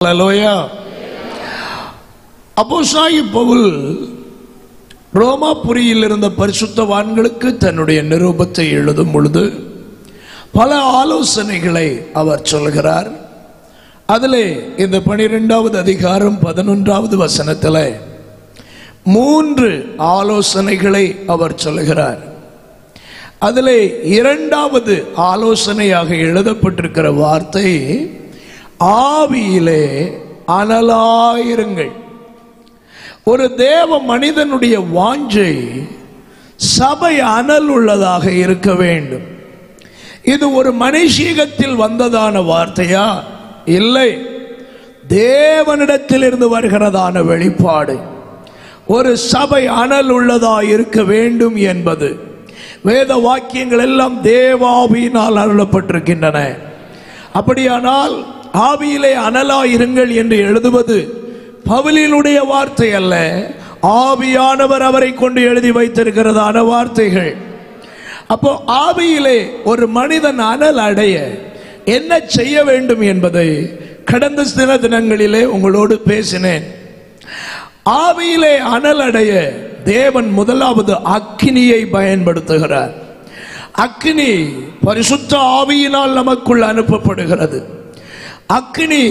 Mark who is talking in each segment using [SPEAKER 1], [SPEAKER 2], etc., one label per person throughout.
[SPEAKER 1] ஹல்லேலூயா. அப்போஸ்தலனாகிய பவுல் ரோமாபுரியில் இருந்த பரிசுத்தவான்களுக்கு தன்னுடைய நிருபத்தை எழுதும் பொழுது பல ஆலோசனைகளை அவர் சொல்கிறார். அதிலே இந்த 12வது அதிகாரம் 11வது வசனத்தில் 3 ஆலோசனைகளை அவர் சொல்கிறார். அதிலே 2வது ஆலோசனையாக எழுதப்பட்டிருக்கிற வார்த்தை ஆவியிலே அனலாயிருங்கள். ஒரு தேவ மனிதனுடைய வாஞ்சை சபை அனல் உள்ளதாக இருக்க வேண்டும். இது ஒரு மனுஷீகத்தில் வந்ததான வார்த்தையா? இல்லை, தேவனிடத்தில் இருந்து வருகிறதான வெளிப்பாடு. ஒரு சபை அனல் உள்ளதா இருக்க வேண்டும் என்பது வேத வாக்கியங்கள் எல்லாம் தேவாவியினால் அருளப்பட்டிருக்கின்றன. அப்படியானால் ஆவியிலே அனலாயிருங்கள் என்று எழுதுவது பவுலினுடைய வார்த்தை அல்ல, ஆவியானவர் அவரை கொண்டு எழுதி வைத்திருக்கிறதான வார்த்தைகள். அப்போ ஆவியிலே ஒரு மனிதன் அனல் அடைய என்ன செய்ய வேண்டும் என்பதை கடந்த சில தினங்களிலே உங்களோடு பேசினேன். ஆவியிலே அனல் அடைய தேவன் முதலாவது அக்கினியை பயன்படுத்துகிறார். அக்கினி பரிசுத்த ஆவியினால் நமக்குள் அனுப்பப்படுகிறது. அக்கினி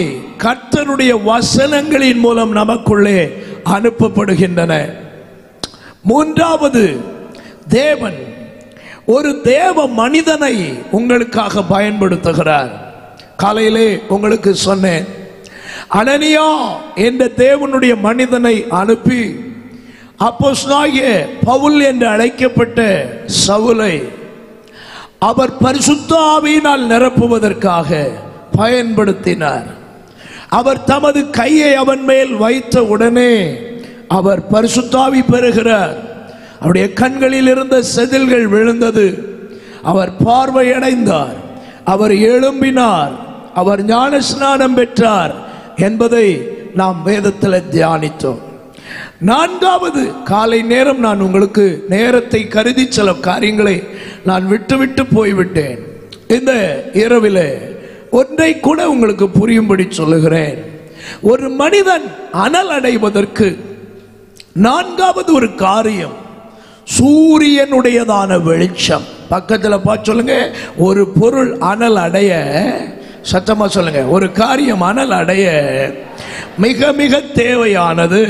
[SPEAKER 1] கர்த்தருடைய வசனங்களின் மூலம் நமக்குள்ளே அனுப்பப்படுகின்றன. 3வது, தேவன் ஒரு தேவ மனிதனை உங்களுக்காக பயன்படுத்துகிறார். காலையிலே உங்களுக்கு சொன்னேன், அனனியா என்ற தேவனுடைய மனிதனை அனுப்பி அப்போஸ்தலனாகிய பவுல் என்று அழைக்கப்பட்ட சவுலை அவர் பரிசுத்த ஆவியினால் நிரப்புவதற்காக பயன்படுத்தினார். அவர் தமது கையை அவன் மேல் வைத்த உடனே அவர் பரிசுத்த ஆவி பெறுகிறார். அவருடைய கண்களில் இருந்த செதில்கள் விழுந்தது. அவர் பார்வையடைந்தார். அவர் எழும்பினார். அவர் ஞான ஸ்நானம் பெற்றார் என்பதை நாம் வேதத்தில் தியானித்தோம். 4வது, காலை நேரம் நான் உங்களுக்கு நேரத்தை கருதி சில காரியங்களை நான் விட்டு போய்விட்டேன். இந்த இரவிலே ஒன்றை கூட உங்களுக்கு புரியும்படி சொல்லுகிறேன். ஒரு மனிதன் அனல் அடைவதற்கு 4வது ஒரு காரியம் சூரியனுடையதான வெளிச்சம். பக்கத்தில் பார்த்து சொல்லுங்க, ஒரு பொருள் அனல் அடைய, சத்தமா சொல்லுங்க, ஒரு காரியம் அனல் அடைய மிக மிக தேவையானது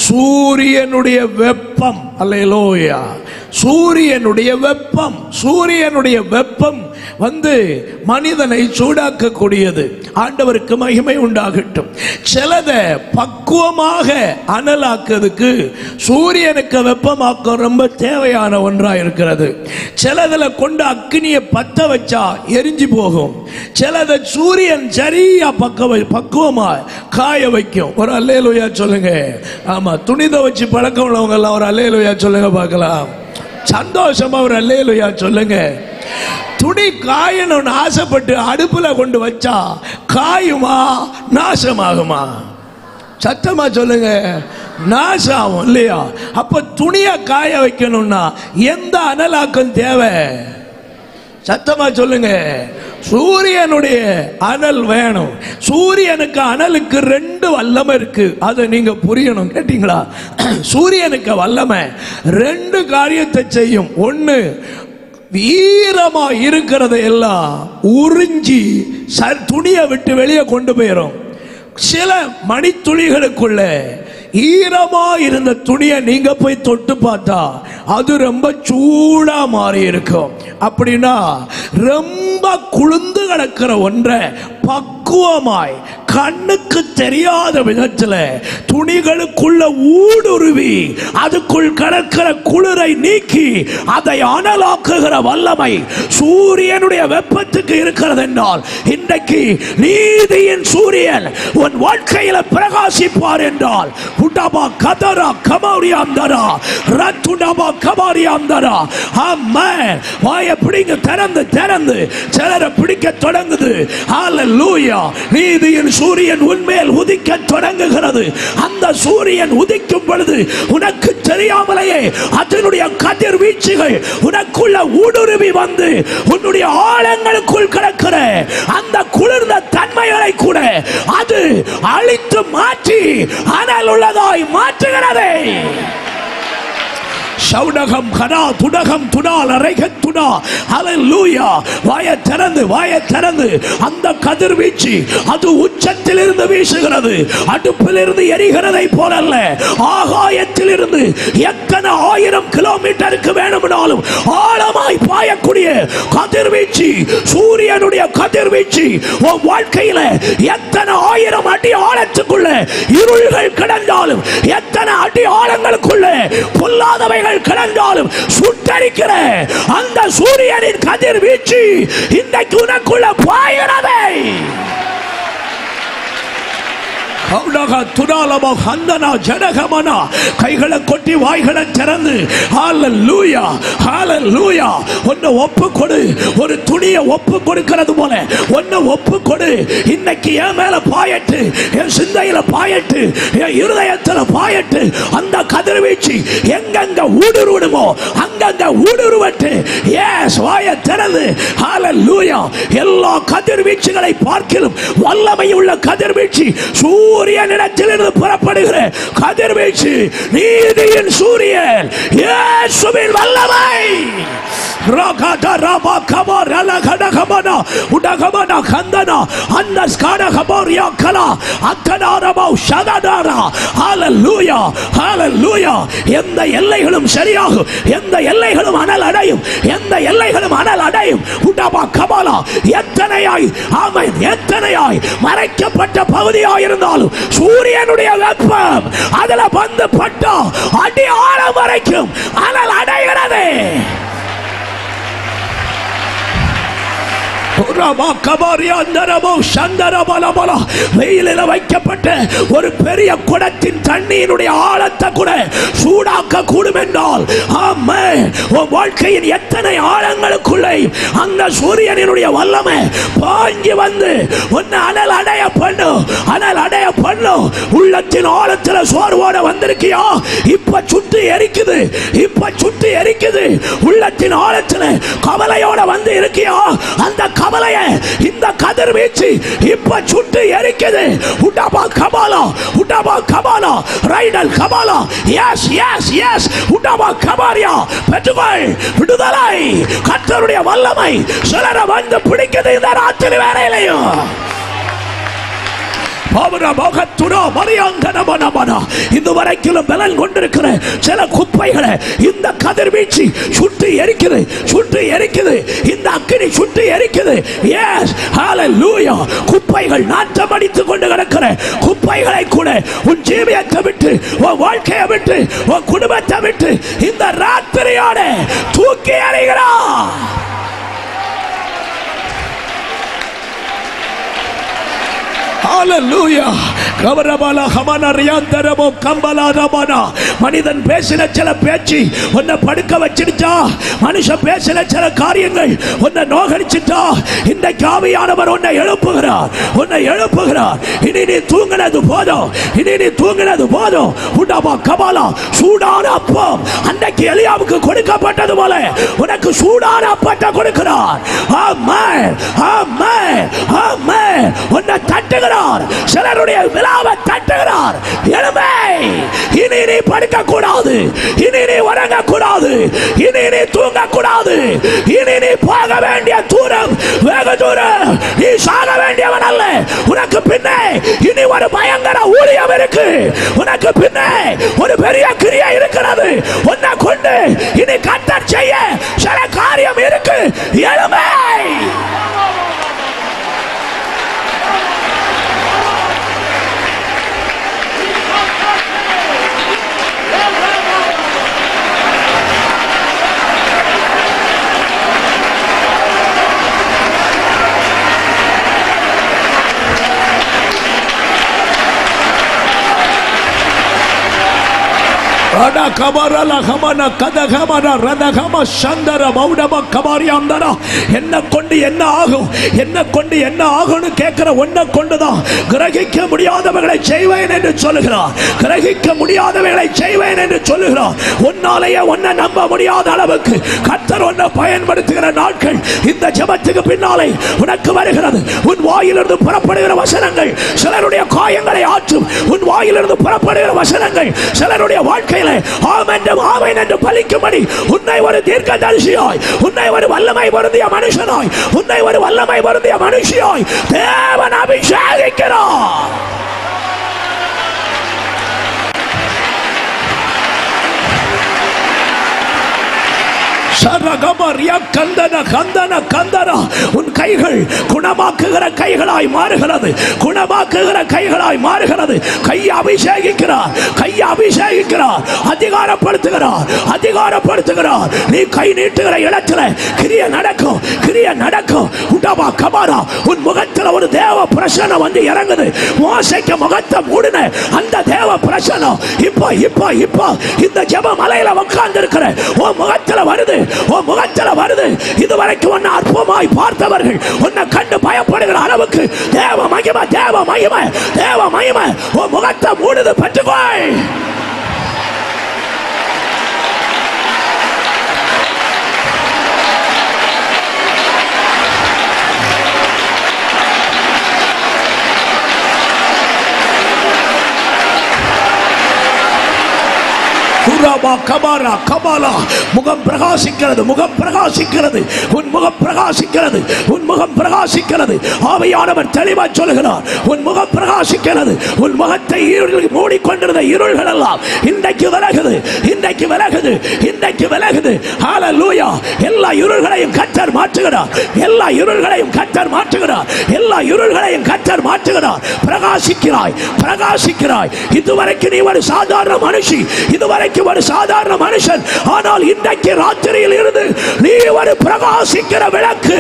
[SPEAKER 1] சூரியனுடைய வெப்பம். அல்லேலூயா. சூரியனுடைய வெப்பம். சூரியனுடைய வெப்பம் வந்து மனிதனை சூடாக்கக்கூடியது. ஆண்டவருக்கு மகிமை உண்டாகட்டும். சிலதை பக்குவமாக அனலாக்குறதுக்கு சூரியனுக்கு வெப்பமாக்க ரொம்ப தேவையான ஒன்றாக இருக்கிறது. சிலதில் கொண்டு அக்னியை பற்ற வச்சா எரிஞ்சு போகும். சிலதை சூரியன் சரியா பக்குவமா காய வைக்கும். ஒரு அல்லேலூயா சொல்லுங்க. ஆமா, துணிதை வச்சு பழக்கம் உள்ளவங்க எல்லாம் ஒரு அல்லேலூயா சொல்லுங்க பார்க்கலாம். சந்தோஷமா ஒரு அல்லேலூயா சொல்லுங்க. துணி காயணும்னு ஆசைப்பட்டு அடுப்புல கொண்டு வச்சா காயுமா நாசமாகுமா? சத்தமா சொல்லுங்க, நாசம் இல்லையா? அப்ப துணிய காய வைக்கணும்னா எந்த அனலாக்கம் தேவை? சத்தமா சொல்லுங்க, சூரியனுடைய அனல் வேணும். சூரியனுக்கு அனலுக்கு 2 வல்லமை இருக்கு. அதை நீங்க புரியணும். கேட்டீங்களா? சூரியனுக்கு வல்லமை 2 காரியத்தை செய்யும். ஒன்று, ஈரமா இருக்கிறத எல்லாம் உறிஞ்சி துணியை விட்டு வெளியே கொண்டு போயிடும். சில மணித்துளிகளுக்குள்ள ஈரமா இருந்த துணியை நீங்க போய் தொட்டு பார்த்தா அது ரொம்ப சூடா மாறி இருக்கும். அப்படின்னா ரொம்ப குளிர்ந்து கிடக்கிற ஒன்றை பக்குவமாய் கண்ணுக்கு தெரியாத விதத்தில் துணிகளுக்குள்ள ஊடுருவி அதுக்குள் கிடக்கிற குளிரை நீக்கி அதை அனலாக்குகிற வல்லமை சூரியனுடைய வெப்பத்துக்கு இருக்கிறது என்றால், இன்றைக்கு நீதியின் சூரியன் உன் வாழ்க்கையில பிரகாசிப்பார் என்றால், புடபா கதரா கமாரியாந்தரா ரத்துடபா கமாரியாந்தரா. ஆமென். வாயை பிடிங்க, திறந்து சிலரை பிடிக்க தொடங்குது. ஹல்லேலூயா. நீதியின் சூரியன் உன்மேல் உதிக்க தொடங்குகிறது. அந்த சூரியன் உதிக்கும் பொழுது உனக்கு தெரியாமலேயே அதனுடைய கதிர்வீச்சுகள் உனக்குள்ள ஊடுருவி வந்து உன்னுடைய ஆழங்களுக்குள் கிடக்கிற அந்த குளிர்ந்த தன்மைகளை கூட அது அழித்து மாற்றி அனல் உள்ளதாய் மாற்றுகிறது. சவுடகம் கனா துடகம் துடால் அரைகன் துடா. ஹல்லேலூயா. வாயை திறந்து அந்த கதிர்வீச்சு அது உச்சத்திலிருந்து வீசுகிறது. அடுப்பிலிருந்து எரிகிறதை போலல்ல, ஆகாயத்திலிருந்து எத்தனை 1000 கிலோமீட்டருக்கு வேணும்னாலும் ஆழமாய் பாயக்கூடிய கதிர்வீச்சு, சூரியனுடைய கதிர்வீச்சு உன் வாழ்க்கையில எத்தனை 1000 அடி ஆழத்துக்குள்ள இருள்கள் கிடந்தாலும், எத்தனை அடி ஆழங்களுக்குள்ள பொல்லாதவை கடந்தாலும் சுட்டரிக்கிற அந்த சூரியனின் கதிர்வீச்சு இன்றைக்கு உனக்குள்ள பாய்கிறது. கைகளை கொட்டி வாய்களை திறந்து ஹல்லேலூயா ஹல்லேலூயா. ஒன்னு ஒப்பு கொடு. ஒரு துணியை ஒப்பு கொடுக்கிறது போல ஒன்னு ஒப்பு கொடு. இன்னைக்கு என் மேல பாயட்டு, என் சிந்தையில பாயட்டு, என் இருதயத்தில் பாயட்டு. அந்த கதிர்வீச்சு எங்கெங்க ஊடுருவணுமோ அங்கங்க ஊடுருவட்டு. எஸ், வாயை திறந்து ஹல்லேலூயா. எல்லா கதிர்வீச்சுகளை பார்க்கிலும் வல்லமை உள்ள கதிர்வீச்சு சூரியனிடத்திலிருந்து புறப்படுகிற கதிர்வீச்சு நீதியின் சூரியன் இயேசுவின் வல்லமை. ராகத ராபா கபர் அலகட கபனா உடகபனா கந்தனா அன்னஸ் காட கபரியா கலா அக்கனாரபா ஷதடாரா. ஹல்லேலூயா ஹல்லேலூயா. எந்த எல்லைகளும் சரியாகும், எந்த எல்லைகளும் அனல் அடையும், எந்த எல்லைகளும் அனல் அடையும். உடபா கபாலா. எத்தனையாய் ஆமென், எத்தனையாய் மறைக்கப்பட்ட பகுதியாய் இருந்தாலும் சூரியனுடைய வெப்பம் அதுல வந்து பட்டா அடி ஆழம் வரைக்கும் அனல் அடைகிறது. வெயிலில் வைக்கப்பட்ட ஒரு பெரிய குடத்தின் தண்ணீருடைய ஆழத்தை கூட சூடாக்க கூடும் என்றால், வாழ்க்கையின் எத்தனை ஆழங்களுக்குள்ளே அந்த சூரியனுடைய வல்லமை பாஞ்சி வந்து உன்னை அனல் அடைய பண்ணும், அனல் அடைய பண்ணும். உள்ளத்தின் ஆழத்தில் சோர்வோட வந்திருக்கியா? இப்ப சுட்டு எரிக்குது, இப்ப சுட்டு எரிக்குது. உள்ளத்தின் ஆழத்தில் கவலையோட வந்து இருக்கியா? அந்த கவலைய இந்த கதிர்வீச்சு இப்ப சுட்டு எரிக்குது. உடபா கபாலா உடபா கபாலா ரைடல் கபாலா. Yes yes yes. உடபா கபாரியா. பெற்றுகள் விடுதலை. கர்த்தருடைய வல்லமை சிலரை வந்து பிடிக்குது இந்த ராத்திரி வேளையிலையும். இதுவரைக்கும் பலன் கொண்டிருக்கிற சில குப்பைகளை இந்த கதிர்வீச்சு சுட்டு எரிக்குது, சுட்டு எரிக்குது. இந்த அக்கினி சுட்டு எரிக்குது. எஸ், ஹல்லேலூயா. குப்பைகள் நாட்டம் அடித்துக் கொண்டு கிடக்கிற குப்பைகளை கூட உன் ஜீவியத்தை விட்டு, உன் வாழ்க்கையை விட்டு, உன் குடும்பத்தை விட்டு இந்த ராத்திரியோட தூக்கி எறிகிறார். ஹல்லேலூயா. கவரபால ஹமன ரியாந்தரபோ கம்பலா ரபனா. மனிதன் பேசின சில பேச்சு உன்னை படுக்க வச்சிடுச்சா? மனுஷன் பேசின சில காரியங்கள் உன்னை நோகடிச்சிட்டா? இன்றைக்கு ஆவியானவர் உன்னை எழுப்புகிறார், உன்னை எழுப்புகிறார். இனி நீ தூங்கினது போதும், இனி நீ தூங்கினது போதும். உடபா கபாலா. சூடான அப்பம் அன்றைக்கு எலியாவுக்கு கொடுக்கப்பட்டது போல உனக்கு சூடான அப்பத்தை கொடுக்கிறார். ஆமென் ஆமென் ஆமென். உன்னை தட்டுகிறார். சிலருடைய விழாவை தட்டுகிறார். எழுமை. இனி நீ படுக்க கூடாது, இனி நீ உறங்க கூடாது, இனி நீ தூங்க கூடாது. இனி நீ போக வேண்டிய தூரம் வெகு தூரம். நீ சாக வேண்டியவன் அல்ல. உனக்கு பின்னே இனி ஒரு பயங்கர ஊழியம் இருக்கு. உனக்கு பின்னே ஒரு பெரிய கிரியை இருக்கிறது. உன்னை கொண்டு இனி கர்த்தர் செய்ய சில காரியம் இருக்கு. எழுமை. என்ன கொண்டு என்ன ஆகும், என்ன கொண்டு என்ன ஆகும்னு கேட்கிற ஒன்ன கொண்டுதான் கிரகிக்க முடியாதவர்களை செய்வேன் என்று சொல்லுகிறார். கிரகிக்க முடியாதவர்களை செய்வேன் என்று சொல்லுகிறார். உன்னாலேயே ஒன்ன நம்ப முடியாத அளவுக்கு கர்த்தர் ஒன்ன பயன்படுத்துகிற நாட்கள் இந்த ஜெபத்துக்கு பின்னாலே உனக்கு வருகிறது. உன் வாயிலிருந்து புறப்படுகிற வசனங்கள் சிலருடைய காயங்களை ஆற்றும். உன் வாயிலிருந்து புறப்படுகிற வசனங்கள் சிலருடைய வாழ்க்கையில ஆமென் என்று பலிக்கும்படி உன்னை ஒரு தீர்க்கதரிசியாய், உன்னை ஒரு வல்லமை பொருந்திய மனுஷனாய், உன்னை ஒரு வல்லமை பொருந்திய மனுஷியாய் தேவன் அபிஷேகிக்கிறார். உன் கைகள் குணமாக்குகிற கைகளாய் மாறுகிறது. குணமாக்குகிற கைகளாய் மாறுகிறது. கையை அபிஷேகிக்கிறார், கையை அபிஷேகிக்கிறார், அதிகாரப்படுத்துகிறார், அதிகாரப்படுத்துகிறார். நீ கை நீட்டுகிற இடத்துல கிரிய நடக்கும், கிரிய நடக்கும். உடபா கபாரா, உன் முகத்துல ஒரு தேவ பிரசன்னம் வந்து இறங்குது. மோசேக்கு முகத்தை மூடின அந்த தேவ பிரசன்னம் இப்போ இப்போ இப்போ இந்த ஜெப மலையில உட்கார்ந்து இருக்கிற உன் முகத்துல வருது, உன் முகத்துல வருது. இதுவரைக்கும் உன்னை அற்பமாய் பார்த்தவர்கள் உன்னை கண்டு பயப்படுகிற அளவுக்கு தேவ மகிமை, தேவ மகிமை, தேவ மகிமை உன் முகத்தை மூடுது. பெற்றுக்கொள். முகம் பிரகாசிக்கிறது, முகம் பிரகாசிக்கிறது, உன் முகம் பிரகாசிக்கிறது, உன் முகம் பிரகாசிக்கிறது. ஆவியானவர் தெளிவாக சொல்கிறார், உன் முகம் பிரகாசிக்கிறது. உன் முகத்தை மூடிக்கொண்டிருந்த இருள்கள் எல்லாம் இன்றைக்கு விலகுது, இன்றைக்கு விலகுது, இன்றைக்கு விலகுது. ஹல்லேலூயா. எல்லா இருள்களையும் கர்த்தர் மாற்றுகிறார், எல்லா இருள்களையும் கர்த்தர் மாற்றுகிறார், எல்லா இருள்களையும் கர்த்தர் மாற்றுகிறார். பிரகாசிக்கிறாய், பிரகாசிக்கிறாய். இதுவரைக்கும் நீ ஒரு சாதாரண மனுஷி, இதுவரைக்கும் ஒரு சாதாரண மனுஷன். ஆனால் இன்றைக்கு ராத்திரியில் இருந்து நீ ஒரு பிரகாசிக்கிற விளக்கு,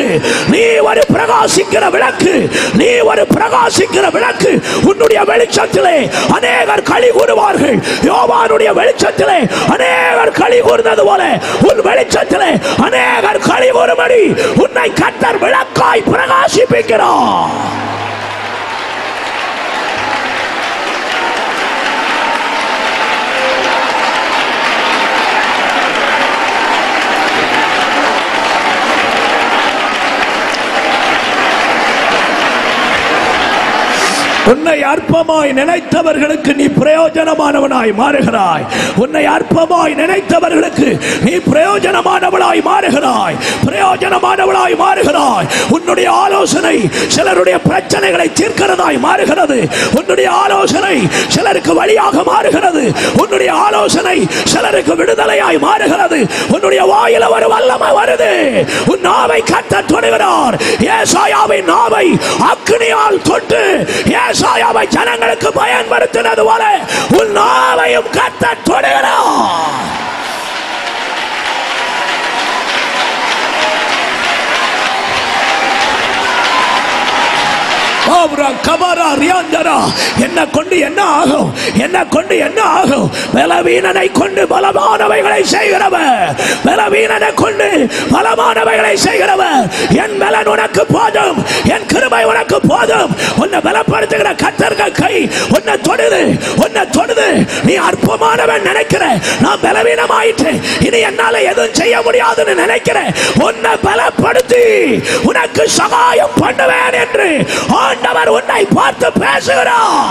[SPEAKER 1] நீ ஒரு பிரகாசிக்கிற விளக்கு, நீ ஒரு பிரகாசிக்கிற விளக்கு. உன்னுடைய வெளிச்சத்திலே அநேகர் களி கூறுவார்கள். யோவானுடைய வெளிச்சத்திலே அநேகர் களி கூர்ந்தது போல உன் வெளிச்சத்திலே அநேகர் களி கூறும்படி உன்னை கர்த்தர் விளக்காய் பிரகாசிப்பிக்கிறார். உன்னை அற்பமாய் நினைத்தவர்களுக்கு நீ பிரயோஜனமானவனாய் மாறுகிறாய். உன்னை அற்பமாய் நினைத்தவர்களுக்கு நீ பிரயோஜனமானவளாய் மாறுகிறாய், பிரயோஜனமானவளாய் மாறுகிறாய். உன்னுடைய ஆலோசனை சிலருடைய பிரச்சனைகளை தீர்க்கிறதாய் மாறுகிறது. உன்னுடைய ஆலோசனை சிலருக்கு வழியாக மாறுகிறது. உன்னுடைய ஆலோசனை சிலருக்கு விடுதலையாய் மாறுகிறது. உன்னுடைய வாயில ஒரு வல்லமை வருது. உன் நாவை கர்த்தர் தொடுகிறார். ஏசாயாவின் நாவை அக்கினியால் தொட்டு ஏசாயாவை ஜனங்களுக்கு பயன்படுத்தினது போல உன் நாவையும் கர்த்தர் தொடுகிறார். என்ன கொண்டு என்ன ஆகும், என்ன கொண்டு என்ன ஆகும்? பலவீனனை கொண்டு பலமானவைகளை செய்கிறவர், பலவீனனை கொண்டு பலமானவைகளை செய்கிறவர். என் பலன் உனக்கு போதும், என் கிருபை உனக்கு போதும். உன்னை பலப்படுத்துகிற கர்த்தர்கள் கை உன்னை தொடுது, உன்னை தொடுது. நீ அற்பமானவன் நினைக்கிற, நான் பலவீனமாயிட்டு இனி என்னால எதுவும் செய்ய முடியாதுன்னு நினைக்கிற, உன்னை பலப்படுத்தி உனக்கு சகாயம் பண்ணுவேன் என்று ஆண்டவர் உன்னை பார்த்து பேசுகிறார்.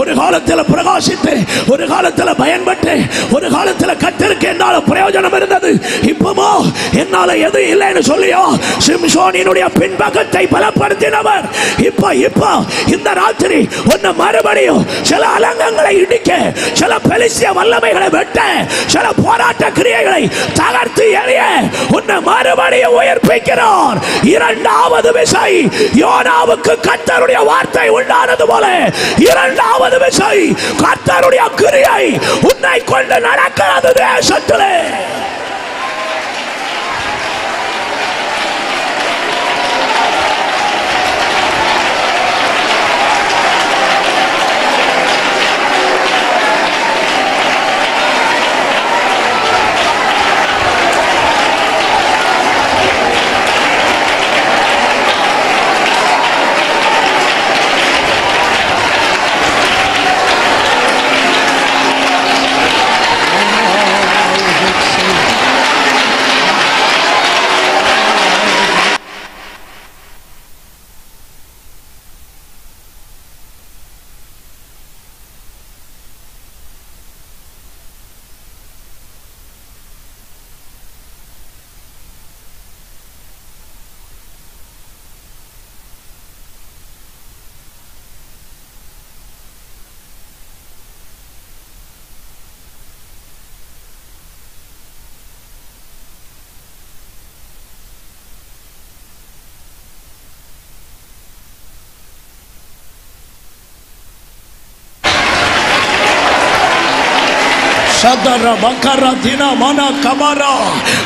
[SPEAKER 1] ஒரு காலத்தில் பிரகாசித்து, ஒரு காலத்தில் பயன்பட்டு, ஒரு காலத்தில் கர்த்தருக்கு என்னால பிரயோஜனம் இருந்தது. இப்பமோ என்னால எது இல்லைன்னு சொல்லியோ சிம்சோனினுடைய பின்பக்கத்தை பலப்படுத்தினவர் இப்ப இந்த ராத்திரி உன்னை மறுபடியும் சில அலங்கங்களை இடிக்க, சில பெலிஸ்திய வல்லமைகளை வெட்ட, சில போராட்ட கிரியைகளை தகர்த்து எறிய உன்னை மறுபடியும் உயிர்ப்பிக்கிறார். இரண்டாவது விசை யோனாவுக்கு கர்த்தருடைய வார்த்தை உண்டானது போல இரண்டாவது விசை கர்த்தருடைய கிரியை உன்னை கொண்டு நடக்கிறது தேசத்திலே.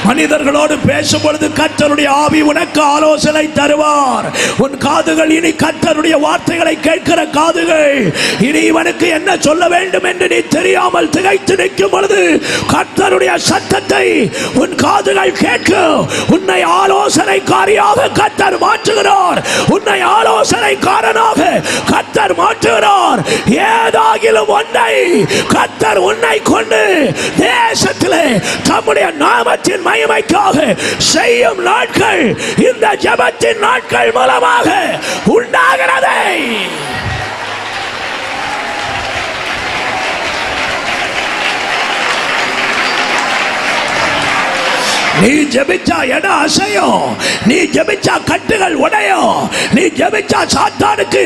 [SPEAKER 1] மனிதர்களோடு பேசும் பொழுது கர்த்தருடைய ஆவி உனக்கு ஆலோசனை தருவார். உன் காதுகள் இனி கர்த்தருடைய வார்த்தைகளை கேட்கிற காதுகள். இனி இவனுக்கு என்ன சொல்ல வேண்டும் என்று நீ தெரியாமல் திகைத்து நிற்கும் பொழுது கர்த்தருடைய சத்தத்தை உன் காதுகள் கேட்கும். உன்னை ஆலோசனைக்காரியாக கர்த்தர் மாற்றுகிறார். உன்னை ஆலோசனைக்காரனாக கர்த்தர் மாற்றுகிறார். ஏதாகிலும் ஒன்றை கர்த்தர் உன்னை கொண்டு தேசத்திலே தம்முடைய நாமத்தின் மகிமைக்காக செய்யும் நாட்கள் இந்த ஜெபத்தின் நாட்கள் மூலமாக உண்டாகிறது. நீ ஜெபிச்சா இடம் அசையும். நீ ஜெபிச்சா கட்டுகள் உடையும். நீ ஜெபிச்சா சாத்தானுக்கு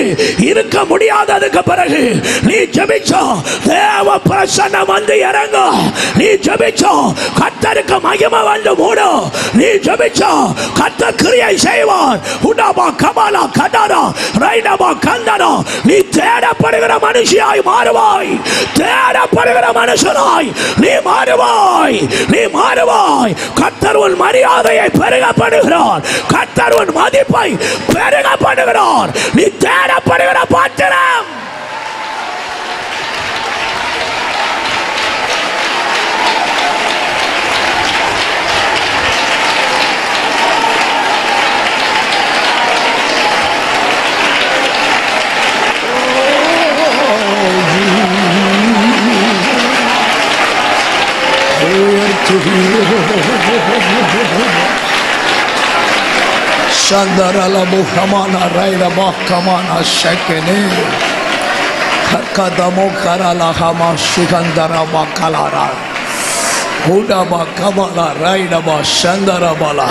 [SPEAKER 1] இருக்க முடியாததுக்கு பிறகு நீ ஜெபிச்சா தேவ பிரசன்னம் வந்து இறங்கும். நீ ஜெபிச்சா கர்த்தருக்கு மகிமை வந்து மூடும். நீ ஜெபிச்சா கர்த்தர் கிரியை செய்வார். உடபா கபாலா கடாரா ரைடபா கந்தரா. நீ தேடப்படுகிற மனுஷியாய் மாறுவாய். தேடப்படுகிற மனுஷனாய் நீ மாறுவாய். நீ மாறுவாய். கர்த்தர் உன் மரியாதையை பெருகப்படுகிறார். கர்த்தர் உன் மதிப்பை பெருகப்படுகிறார். நீ தேடப்படுகிற பாத்திரம். Shandarala Muhamana Raidama Kamana Shekene Kadamo Karala Hama Shikandara Makalara Udama Kamala Raidama Shandarabala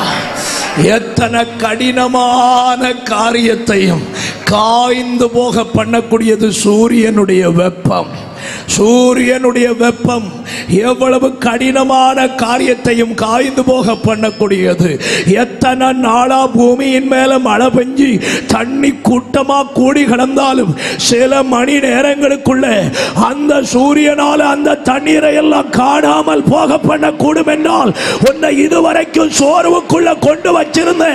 [SPEAKER 1] எத்தனை கடினமான காரியத்தையும் காய்ந்து போக பண்ணக்கூடியது சூரியனுடைய வெப்பம். சூரியனுடைய வெப்பம் எவ்வளவு கடினமான காரியத்தையும் காய்ந்து போக பண்ணக்கூடியது. எத்தனை நாளா பூமியின் மேல மழை பெஞ்சு தண்ணி கூட்டமா கூடி கிடந்தாலும் சில மணி நேரங்களுக்குள்ள அந்த சூரியனால அந்த தண்ணீரை எல்லாம் காணாமல் போக பண்ணக்கூடும் என்றால் உன்னை இதுவரைக்கும் சோர்வுக்குள்ள கொண்டு வச்சிருந்த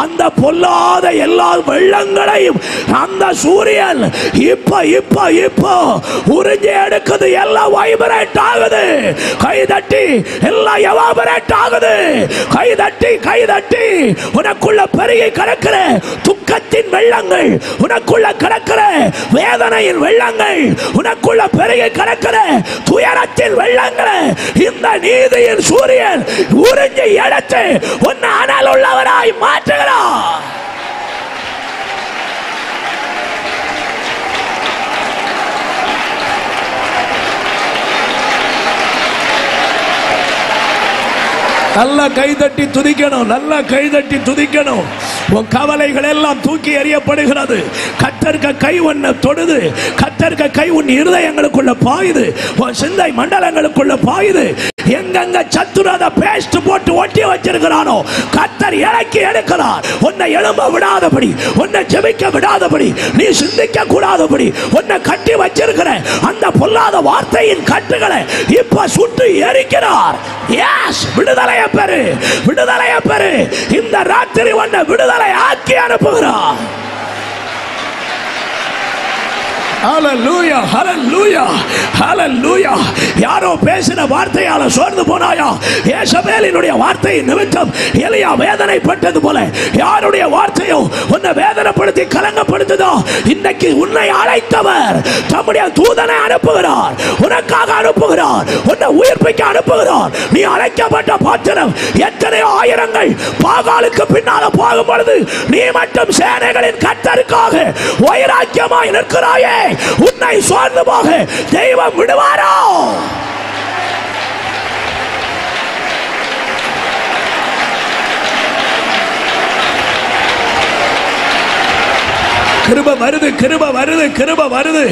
[SPEAKER 1] அந்த பொல்லாத எல்லா வெள்ளங்களையும் அந்த சூரியன் இப்ப இப்ப இப்ப உறிஞ்சி எடுக்குது. எல்லாம் வைப்ரேட் ஆகுது. கை தட்டி எல்லாம் எவாபரேட் ஆகுது. கை தட்டி கை தட்டி உனக்குள்ள பெருகி கிடக்கிற துக்கத்தின் வெள்ளங்கள், உனக்குள்ள கிடக்கிற வேதனையின் வெள்ளங்கள், உனக்குள்ள பெருகி கிடக்கிற துயரத்தின் வெள்ளங்கள் இந்த நீதியின் சூரியன் உறிஞ்சி எடுத்து உன்னை அனல் உள்ளவராய் மாற்றுகிறார். நல்ல கைதட்டி துதிக்கணும். நல்ல கைதட்டி துதிக்கணும். உன் கவலைகள் எல்லாம் தூக்கி எறியப்படுகிறது. கர்த்தர்க கை உன்னை தொடுது. கர்த்தர்க கை உன் இருதயங்களுக்குள்ள பாயுது. உன் சிந்தை மண்டலங்களுக்குள்ள பாயுது. எங்கெங்க சத்துரத பேஸ்ட் போட்டு ஒட்டி வச்சிருக்கிறானோ கர்த்தர் இறக்கி எடுக்கிறார். உன்னை எழும்ப விடாதபடி, உன்னை ஜெபிக்க விடாதபடி, நீ சிந்திக்க கூடாதபடி உன்னை கட்டி வச்சிருக்கிற அந்த பொல்லாத வார்த்தையின் கட்டுகளை இப்ப சுட்டு எரிக்கிறார். எஸ், விடுதலையை பெறு, விடுதலையை பெறு. இந்த ராத்திரி உன்னை விடுதலை ஆக்கி அனுப்புகிறார். ஹல்லேலூயா, ஹல்லேலூயா, ஹல்லேலூயா. யாரோ பேசின வார்த்தையால சோர்ந்து போனாயா? யேசபேலினுடைய வார்த்தை நிமித்தம் எலியா வேதனைப்பட்டது போல யாருடைய வார்த்தையோ உன்னை வேதனைப்படுத்தி கலங்கப்படுத்துதோ இன்னைக்கு உன்னை அழைத்தவர் தம்முடைய தூதனை அனுப்புகிறார். உனக்காக அனுப்புகிறார். உன்னை உயிர்ப்பிக்க அனுப்புகிறார். நீ அழைக்கப்பட்ட பாத்திரம். எத்தனையோ ஆயிரங்கள் பாகாலுக்கு பின்னால போகும் பொழுது நீ மட்டும் சேனைகளின் கர்த்தருக்காக வைராக்கியமாய் நிற்கிறாயே. உன்னை சோர்ந்து போக தெய்வம் விடுவாரோ? கிருபை வருது, கிருபை வருது, கிருபை வருது.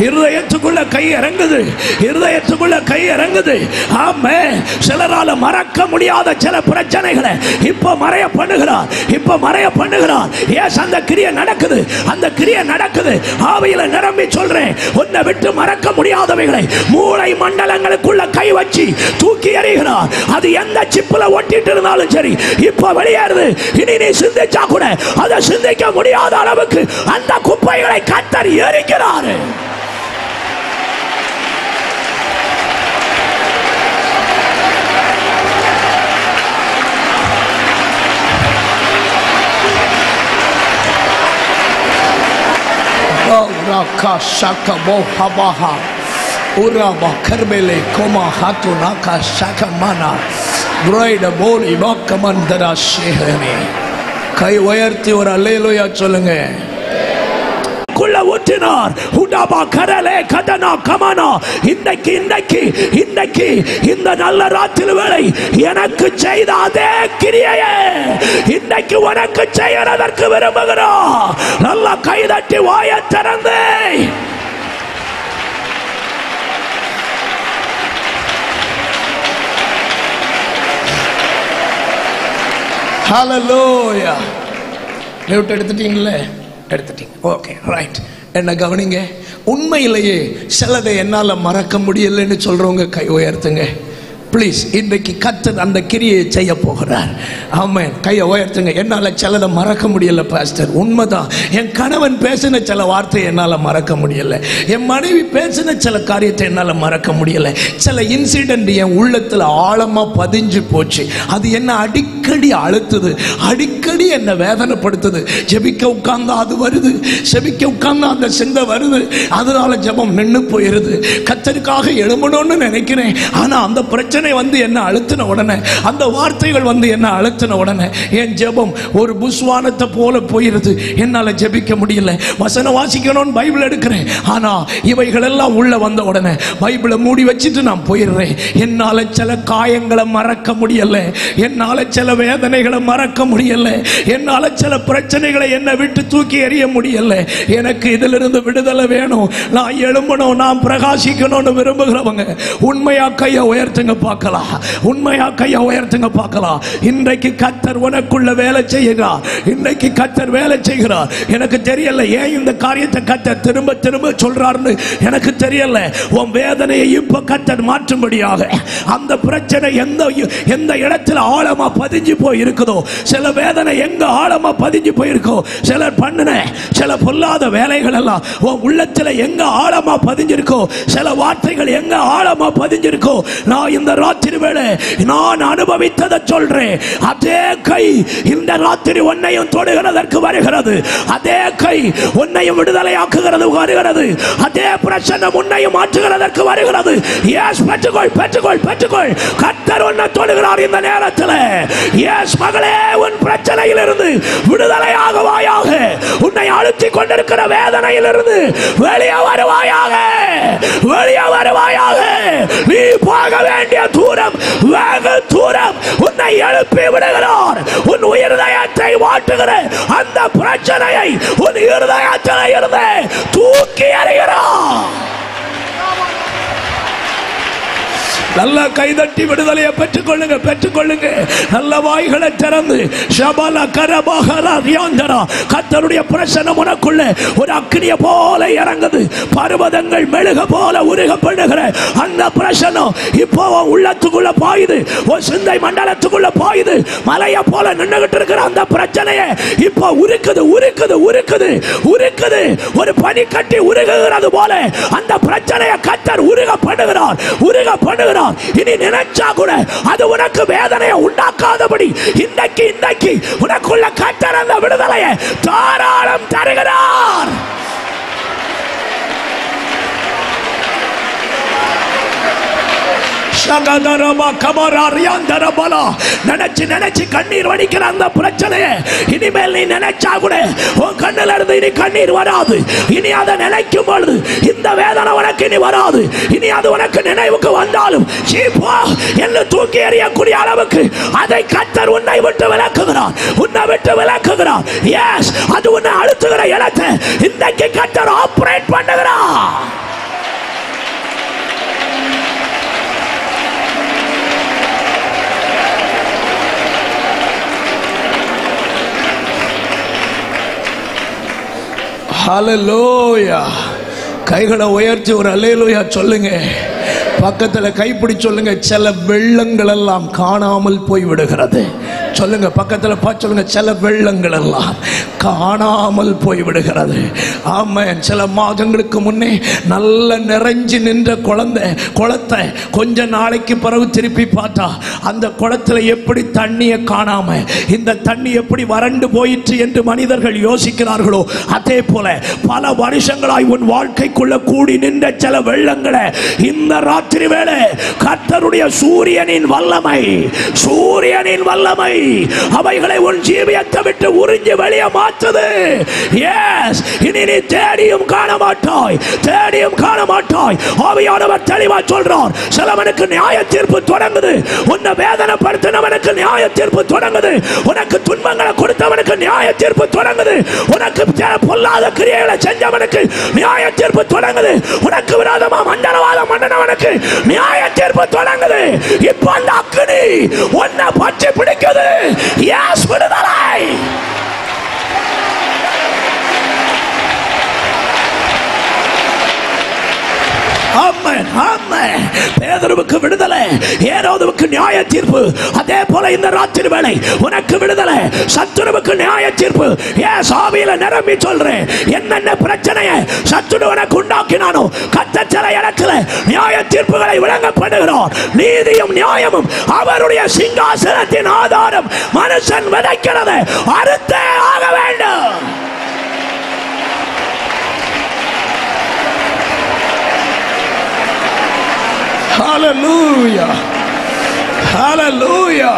[SPEAKER 1] இருதயத்துக்குள்ள கை இறங்குது, இருதயத்துக்குள்ள கை இறங்குது. ஆமென். சிலரால மறக்க முடியாத சில பிரச்சனைகளை இப்ப மறைய பண்ணுகிறார், இப்ப மறைய பண்ணுகிறார். ஏன் அந்த கிரியை நடக்குது, அந்த கிரியை நடக்குது. ஆவியில நிரம்பி சொல்றேன், உன்னை விட்டு மறக்க முடியாதவைகளை மூளை மண்டலங்களுக்குள்ள கை வச்சு தூக்கி எறிகிறார். அது எந்த சிப்புல ஒட்டிட்டு இருந்தாலும் சரி, இப்ப வெளியேறுது. இனி நீ சிந்திச்சா கூட அதை சிந்திக்க முடியாத அளவுக்கு அந்த குப்பைகளை கர்த்தர் எரிக்கிறார். Raka shaka bohabaha uraba karbele koma hatu naka shaka mana broida boli vakamandara shehane kai uyarthi or alleluya solunga குள்ள ஊற்றினார். உடாபா கரலே கடனா கமனா. இன்றைக்கு இன்றைக்கு இன்றைக்கு இந்த நல்ல ராத்திரி வேளை எனக்கு செய்த அதே கிரியையே இன்றைக்கு உனக்கு செய்யறதற்கு விரும்புகிறார். நல்ல கைதட்டி வாயை திறந்து ஹalleluya. மியூட் எடுத்துட்டீங்களே, எடுத்துட்டீங்க. Okay, right. என்ன கவனிங்க. உண்மையிலேயே சிலதை என்னால மறக்க முடியலன்னு சொல்றவங்க கை உயர்த்துங்க ப்ளீஸ். இன்றைக்கு கர்த்தர் அந்த கிரியை செய்ய போகிறார். ஆமென். கையை உயர்த்துங்க. என்னால் சிலதை மறக்க முடியல பாஸ்டர். உண்மைதான். என் கணவன் பேசின சில வார்த்தையை என்னால் மறக்க முடியல, என் மனைவி பேசின சில காரியத்தை என்னால் மறக்க முடியல. சில இன்சிடென்ட் என் உள்ளத்தில் ஆழமாக பதிஞ்சு போச்சு. அது என்ன அடிக்கடி அழுத்துது, அடிக்கடி என்னை வேதனைப்படுத்துது. ஜெபிக்க உட்கார்ந்தா அது வருது, செபிக்க உட்கார்ந்தா அந்த சிந்தை வருது. அதனால ஜெபம் நின்று போயிருது. கர்த்தருக்காக எழும்பணும்னு நினைக்கிறேன், ஆனால் அந்த பிரச்சனை வந்து என்ன அழுத்தின உடனே, அந்த வார்த்தைகள் வந்து என்ன அழுத்தின உடனே என் ஜெபம் ஒரு புஸ்வானத்தை போல போயிருது. என்னால ஜெபிக்க முடியல. வசனம் வாசிக்கணும்னு பைபிள் எடுக்கிறேன், ஆனா இவைகள் எல்லாம் உள்ள வந்த உடனே பைபிளை மூடி வச்சுட்டு நான் போயிடுறேன். என்னால சில காயங்களை மறக்க முடியல, என்னால சில வேதனைகளை மறக்க முடியல, என்னால சில பிரச்சனைகளை என்னை விட்டு தூக்கி எறிய முடியல. எனக்கு இதிலிருந்து விடுதலை வேணும், நான் எழும்பணும், நான் பிரகாசிக்கணும்னு விரும்புகிறவங்க உண்மையா கையை உயர்த்துங்க பார்க்கலாம். உண்மையா கையை உயர்த்துங்க பார்க்கலாம். இன்றைக்கு கர்த்தர் உனக்குள்ள வேலை செய்கிறார். இன்றைக்கு கர்த்தர் வேலை செய்கிறார். எனக்கு தெரியல ஏன் இந்த காரியத்தை கர்த்தர் திரும்ப திரும்ப சொல்றாருன்னு எனக்கு தெரியல. உன் வேதனையை இப்ப கர்த்தர் மாற்றும்படியாக அந்த பிரச்சனை எந்த இடத்துல ஆழமா பதிஞ்சு போய் இருக்குதோ, சில வேதனை எங்க ஆழமா பதிஞ்சு போயிருக்கோ, சிலர் பண்ணின சில பொல்லாத வேலைகள் எல்லாம் உன் உள்ளத்துல எங்க ஆழமா பதிஞ்சிருக்கோ, சில வார்த்தைகள் எங்க ஆழமா பதிஞ்சிருக்கோ, நான் இந்த ராத்திரி வேளை நான் அனுபவித்ததை சொல்றேன். அதே கை இந்த ராத்திரி உன்னையும் தொடுகிறதற்கு வருகிறது. அதே கை உன்னையும் விடுதலையாக்குகிறது வருகிறது. அதே பிரச்சனை உன்னையும் மாற்றுகிறதற்கு வருகிறது. எஸ், பெற்றுக்கொள் பெற்றுக்கொள் பெற்றுக்கொள். கர்த்தர் உன்னை தொடுகிறார் இந்த நேரத்தில். எஸ் மகளே, உன் பிரச்சனையிலிருந்து விடுதலையாகுவாயாக. உன்னை அழுத்தி கொண்டிருக்கிற வேதனையிலிருந்து வெளியே வருவாயாக, வெளியே வருவாயாக. நீ போக வேண்டிய தூரம் வெகு தூரம் உன்னை எழுப்பி விடுகிறார். உன் இருதயத்தை வாட்டுகிற அந்த பிரச்சனையை உன் இருதயத்தில் இருந்து தூக்கி எறிகிறார். நல்ல கைதட்டி விடுதலையை பெற்றுக்கொள்ளுங்க, பெற்றுக்கொள்ளுங்க. நல்ல வாய்களை திறந்து ஷபல கரபஹரா ரியாந்தரா. கர்த்தருடைய பிரசன்னம் உனக்குள்ள ஒரு அக்கினியை போல இறங்குது. பர்வதங்கள் மெழுக போல உருகப்படுகிற அந்த பிரசன்னம் இப்போ உள்ளத்துக்குள்ள பாயுது, ஒரு சிந்தை மண்டலத்துக்குள்ள பாயுது. மலையை போல நின்றுகிட்டு இருக்கிற அந்த பிரச்சனையை இப்போ உருக்குது உருக்குது உருக்குது உருக்குது. ஒரு பனி கட்டி உருகுகிறது போல அந்த பிரச்சனையை கர்த்தர் உருகப்படுகிறார், உருகப்படுகிறார். இனி நினைச்சா கூட அது உனக்கு வேதனையை உண்டாக்காதபடி இன்றைக்கு இன்றைக்கு உனக்குள்ள கர்த்தர் அந்த விடுதலையை தாராளம் தருகிறார். நினைச்சு நினைச்சு கண்ணீர் வடிக்கிற அந்த பிரச்சனையை இனிமேல் நீ நினைச்சா கூட உன் கண்ணில் இருந்து இனி கண்ணீர் வராது. இனி அதை நினைக்கும் பொழுது இந்த வேதனை உனக்கு இனி வராது. இனி அது உனக்கு நினைவுக்கு வந்தாலும் சீப்பா என்று தூக்கி எறியக்கூடிய அளவுக்கு அதை கர்த்தர் உன்னை விட்டு விலக்குகிறார். உன்னை விட்டு விலக்குகிறார். எஸ், அது உன்னை அழுத்துகிற இடத்தை இன்றைக்கு கர்த்தர் ஆபரேட் பண்ணுகிறார். ஹல்லேலூயா. கைகளை உயர்த்தி ஒரு அல்லேலூயா சொல்லுங்க. பக்கத்துல கைப்பிடி சொல்லுங்க. சில வெள்ளங்கள் எல்லாம் காணாமல் போய் விடுகிறது. சொல்லுங்க, பக்கத்துல பார்த்து சொல்லுங்க, சில வெள்ளங்கள் எல்லாம் காணாமல் போய் விடுகிறது. ஆமென். சில மாதங்களுக்கு முன்னே நல்ல நிறைஞ்சு நின்ற குளத்தை கொஞ்ச நாளைக்கு பிறகு திருப்பி பார்த்தா அந்த குளத்துல எப்படி தண்ணியை காணாம, இந்த தண்ணி எப்படி வறண்டு போயிற்று என்று மனிதர்கள் யோசிக்கிறார்களோ அதே போல பல வருஷங்களாய் உன் வாழ்க்கைக்குள்ள கூடி நின்ற சில வெள்ளங்களை இந்த ராத்திரி வேளை கர்த்தருடைய சூரியனின் வல்லமை அவைகளை உன் ஜீவியத்தை விட்டு உறிஞ்சி வெளியே மாற்றுது. எஸ், இனி நீ தேடியும் காண மாட்டாய். ஆவியானவர் தெளிவா சொல்றார். சிலவனுக்கு நியாய தீர்ப்பு தொடங்குது. உன்னை வேதனைப்படுத்தினவனுக்கு நியாய தீர்ப்பு தொடங்குது. உனக்கு துன்பங்களை கொடுத்தவனுக்கு நியாய தீர்ப்பு தொடங்குது. உனக்கு பொல்லாத கிரியைகளை செஞ்சவனுக்கு நியாய தீர்ப்பு தொடங்குது. உனக்கு விரோதமா மண்டலவாதம் பண்ணினவனுக்கு நியாய தீர்ப்பு தொடங்குது. இப்ப அந்த அக்கினி உன்னை பற்றி பிடிக்குது. எஸ், விடுதலை. ஆமென், ஆமென். பேதுருவுக்கு விடுதலை, ஏரோதுவுக்கு நியாய தீர்ப்பு. அதே போல இந்த ராத்திரி வேளை உனக்கு விடுதலை, சத்துருவுக்கு நியாய தீர்ப்பு. ஏன் ஆவியில நிரம்பி சொல்றேன், என்னென்ன பிரச்சனையை சத்துரு உனக்கு உண்டாக்கினானோ கர்த்தர் சில இடத்துல நியாய தீர்ப்புகளை விளங்கப்படுகிறார். நீதியும் நியாயமும் அவருடைய சிங்காசனத்தின் ஆதாரம். மனுஷன் விதைக்கிறதை அறுத்தே ஆக வேண்டும். Hallelujah. Hallelujah.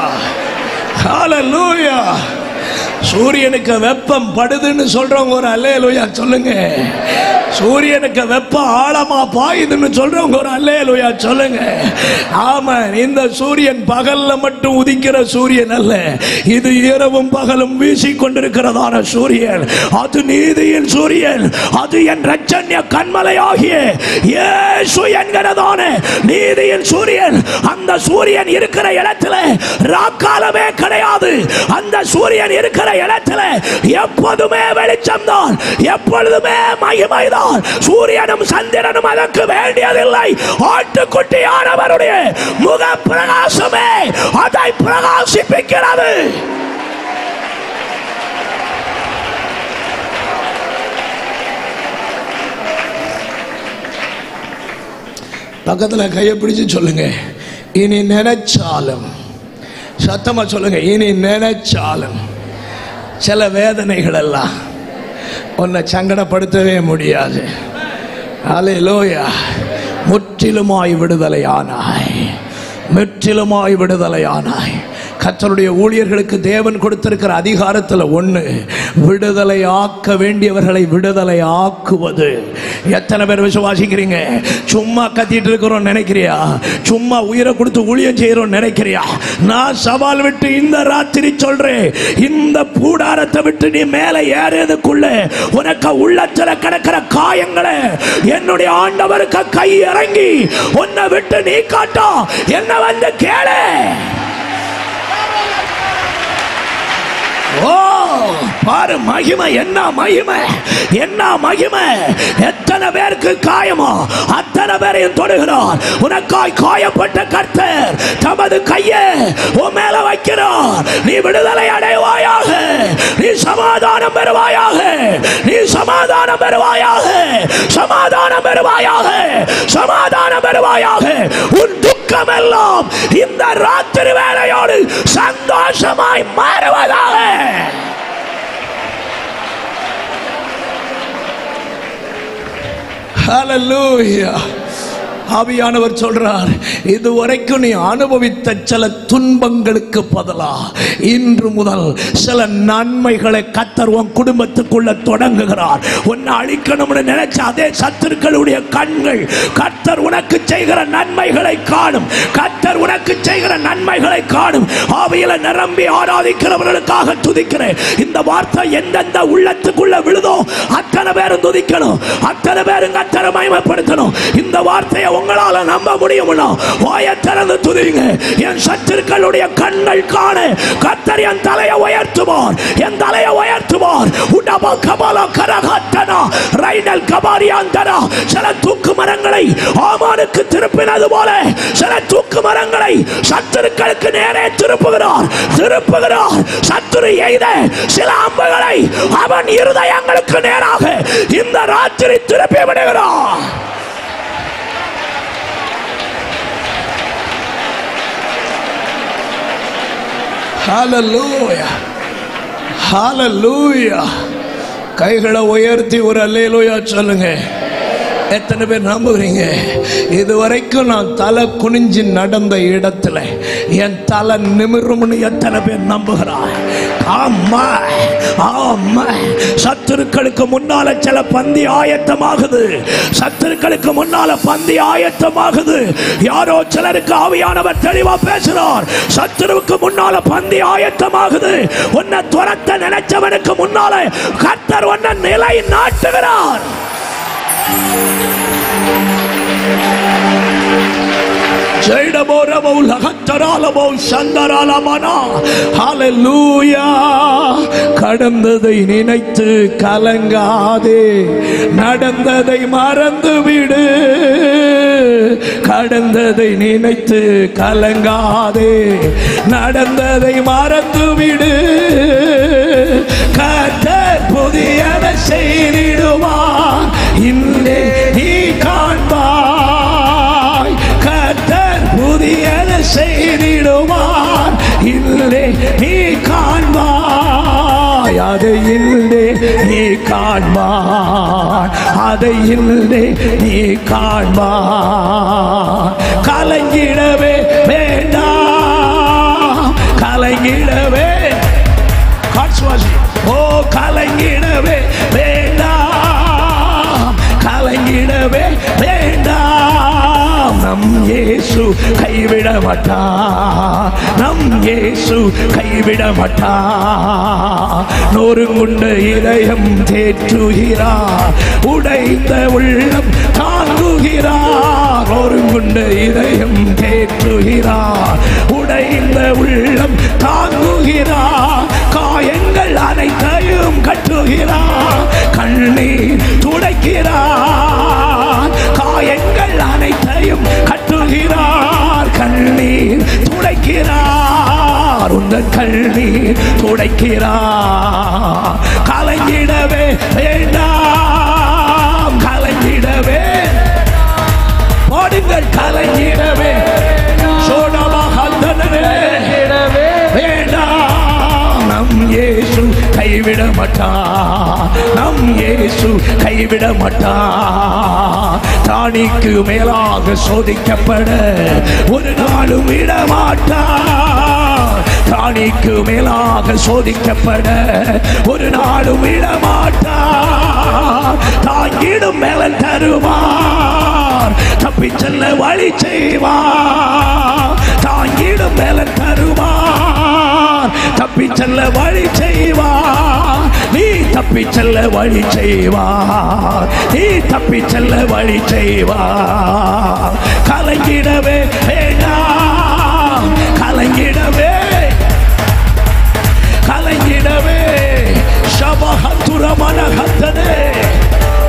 [SPEAKER 1] Hallelujah. சூரியனுக்கு வெப்பம் படுதுன்னு சொல்றவங்க ஒரு அல்லேலூயா சொல்லுங்க. சூரியனுக்கு வெப்பம் ஆழமா பாயுதுன்னு சொல்றவங்க ஒரு அல்லேலூயா சொல்லுங்க. ஆமாம், இந்த சூரியன் பகல்ல மட்டும் உதிக்கிற சூரியன் அல்ல. இது இரவும் பகலும் வீசிக்கொண்டிருக்கிறதான சூரியன். அது நீதியின் சூரியன். அது என் இரட்சண்ய கண்மலையாகிய இயேசு என்கிறதான நீதியின் சூரியன். அந்த சூரியன் இருக்கிற இடத்துல ராக்காலமே கிடையாது. அந்த சூரியன் இருக்கிற இடத்துல எப்போதுமே வெளிச்சம் தான், எப்பொழுதுமே மகிமைதான். சூரியனும் சந்திரனும் அதற்கு வேண்டியதில்லை. ஆட்டுக்குட்டியானவருடைய முக பிரகாசமே அதை பிரகாசிப்பிக்கிறது. பக்கத்துல கையை பிடிச்சு சொல்லுங்க, இனி நினைச்சாலும், சத்தமா சொல்லுங்க, இனி நினைச்சாலும் சில வேதனைகள் எல்லாம் உன்னை சங்கடப்படுத்தவே முடியாது. அல்லேலூயா. முற்றிலுமாய் விடுதலையானாய், முற்றிலுமாய் விடுதலையானாய். கர்த்தருடைய ஊழியர்களுக்கு தேவன் கொடுத்திருக்கிற அதிகாரத்தில் ஒன்று, விடுதலை ஆக்க வேண்டியவர்களை விடுதலை ஆக்குவது. எத்தனை பேர் விசுவாசிக்கிறீங்க? சும்மா கத்திட்டு இருக்கிறோம் நினைக்கிறியா? சும்மா உயிரை கொடுத்து ஊழியம் செய்யறோம் நினைக்கிறியா? நான் சவால் விட்டு இந்த ராத்திரி சொல்றேன், இந்த கூடாரத்தை விட்டு நீ மேலே ஏறியதுக்குள்ள உனக்கு உள்ளத்துல கிடக்கிற காயங்களை என்னுடைய ஆண்டவருக்கு கை இறங்கி உன்னை விட்டு நீ காட்டா என்ன வந்து கேளு. ஓ பாரு, மகிமை என்ன மகிமை, என்ன மகிமை. எத்தனை பேருக்கு காயமோ அத்தனை பேரையும் தொடுகிறார். உனக்காய் காயப்பட்ட கர்த்தர் தமது கையை உன் மேல வைக்கிறார். நீ விடுதலை அடைவாயாக, நீ சமாதானம் பெறுவாயாக, நீ சமாதானம் பெறுவாயாக, சமாதானம் பெறுவாயாக, சமாதானம் பெறுவாயாக. உன் துக்கம் எல்லாம் இந்த ராத்திரி வேளையோடு சந்தோஷமாய் மாறுவதாக. Hallelujah. ஆவியானவர் சொல்றார், இதுவரைக்கும் நீ அனுபவித்த சில துன்பங்களுக்கு பதிலா இன்று முதல் சில நன்மைகளை கர்த்தர் உன் குடும்பத்துக்குள்ள தொடங்குகிறார். உன்னை அழிக்கணும்னு நினைச்ச அதே சத்துருக்களுடைய கண்கள் கர்த்தர் உனக்கு செய்கிற நன்மைகளை காணும். கர்த்தர் உனக்கு செய்கிற நன்மைகளை காணும். ஆவியில நிரம்பி ஆராதிக்கிறவர்களுக்காக துதிக்கிறேன். இந்த வார்த்தை எந்தெந்த உள்ளத்துக்குள்ள விழுதோ அத்தனை பேரும் துதிக்கணும், அத்தனை பேரும் கர்த்தரை மகிமைப்படுத்தணும். இந்த வார்த்தையை உங்களால நம்ப முடியும்னா வாயை திறந்து துதிங்க. என் சத்துருக்களுடைய கண்கள் காண கர்த்தர் என் தலையை உயர்த்துவார், என் தலையை உயர்த்துவார். உடப கபால கரகத்தனா ரைடல் கபாரியாந்தனா. சில தூக்கு மரங்களை ஆமானுக்கு திருப்பினது போல சில தூக்கு மரங்களை சத்துருக்களுக்கு நேரே திருப்புகிறார். சத்துரு எய்த சில அம்புகளை அவன் இருதயங்களுக்கு நேராக இந்த ராத்திரி திருப்பி விடுகிறார். ஹல்லேலூயா, ஹல்லேலூயா. கைகளை உயர்த்தி ஒரு அல்லேலூயா சொல்லுங்க. எத்தனை பேர் நம்புறீங்க? இதுவரைக்கும் நான் தலை குனிஞ்சு நடந்த இடத்துல என் தலை நிமிரும்னு எத்தனை பேர் நம்புகிறார்? ஆமா, ஆமா. சத்துருக்களுக்கு முன்னால சில பந்தி ஆயத்தமாகுது. சத்துருக்களுக்கு முன்னால பந்தி ஆயத்தமாகுது. யாரோ சிலருக்கு ஆவியானவர் தெளிவா பேசுறார். சத்துருவுக்கு முன்னால பந்தி ஆயத்தமாகுது. உன்னை துரத்த நினைச்சவனுக்கு முன்னால கர்த்தர் உன்னை நிலை நாட்டுகிறார். கடந்ததை நினைத்து கலங்காதே, நடந்ததை மறந்து விடு. கடந்ததை நினைத்து கலங்காதே, நடந்ததை மறந்து விடு. கர்த்தர் புதியதை செய்திடுவார், இன்னே நீ காண்பாய். கர்த்தர் புதியதை செய்திடுவார், இல்லே நீ காண்பாய். அதை இல்லே நீ காண்பாய், அதை இல்லே நீ காண்பாய். கலங்கிடவே வேண்டாம், கலங்கிடவே ஓ கலங்கிடவே வேண்டாம், கலங்கிடவே வேண்டாம். நம் இயேசு கைவிட மாட்டார், நம் இயேசு கைவிட மாட்டார். நொறுங்குண்ட இதயம் தேற்றுகிறார், உடைந்த உள்ளம் தாங்குகிறார். நொறுங்குண்ட இதயம் தேற்றுகிறார், உடைந்த உள்ளம் தாங்குகிறார். காயங்கள் அனைத்தையும் கட்டுகிறார், கண்ணீர் துடைக்கிறார். காயங்கள் அனைத்தையும் கட்டுகிறார், கண்ணீர் துடைக்கிறார். உங்கள் கண்ணீர் துடைக்கிறார். கலங்கிடவே வேண்டாம், கலங்கிடவே பாடுங்கள், கலங்கிடவே வேண்டாம். நம் இயேசு கைவிட மாட்டார், நம் இயேசு கைவிட மாட்டார். தானிக்கு மேலாக சோதிக்கப்பட ஒரு நாளும் விடமாட்டார். தானிக்கு மேலாக சோதிக்கப்பட ஒரு நாளும் விடமாட்டார். தாங்கிடும் மேல தருவார், தப்பி செல்ல வழி செய்வார். தாங்கிடும் மேல தருவார், தப்பி செல்ல வழி செய்வார். நீ தப்பி செல்ல வழி செய்வார், நீ தப்பி செல்ல வழி செய்வார். கலங்கிடவே வேண்டாம், கலங்கிடவே கலங்கிடவே சபஹத்துரமனஹத்தனே.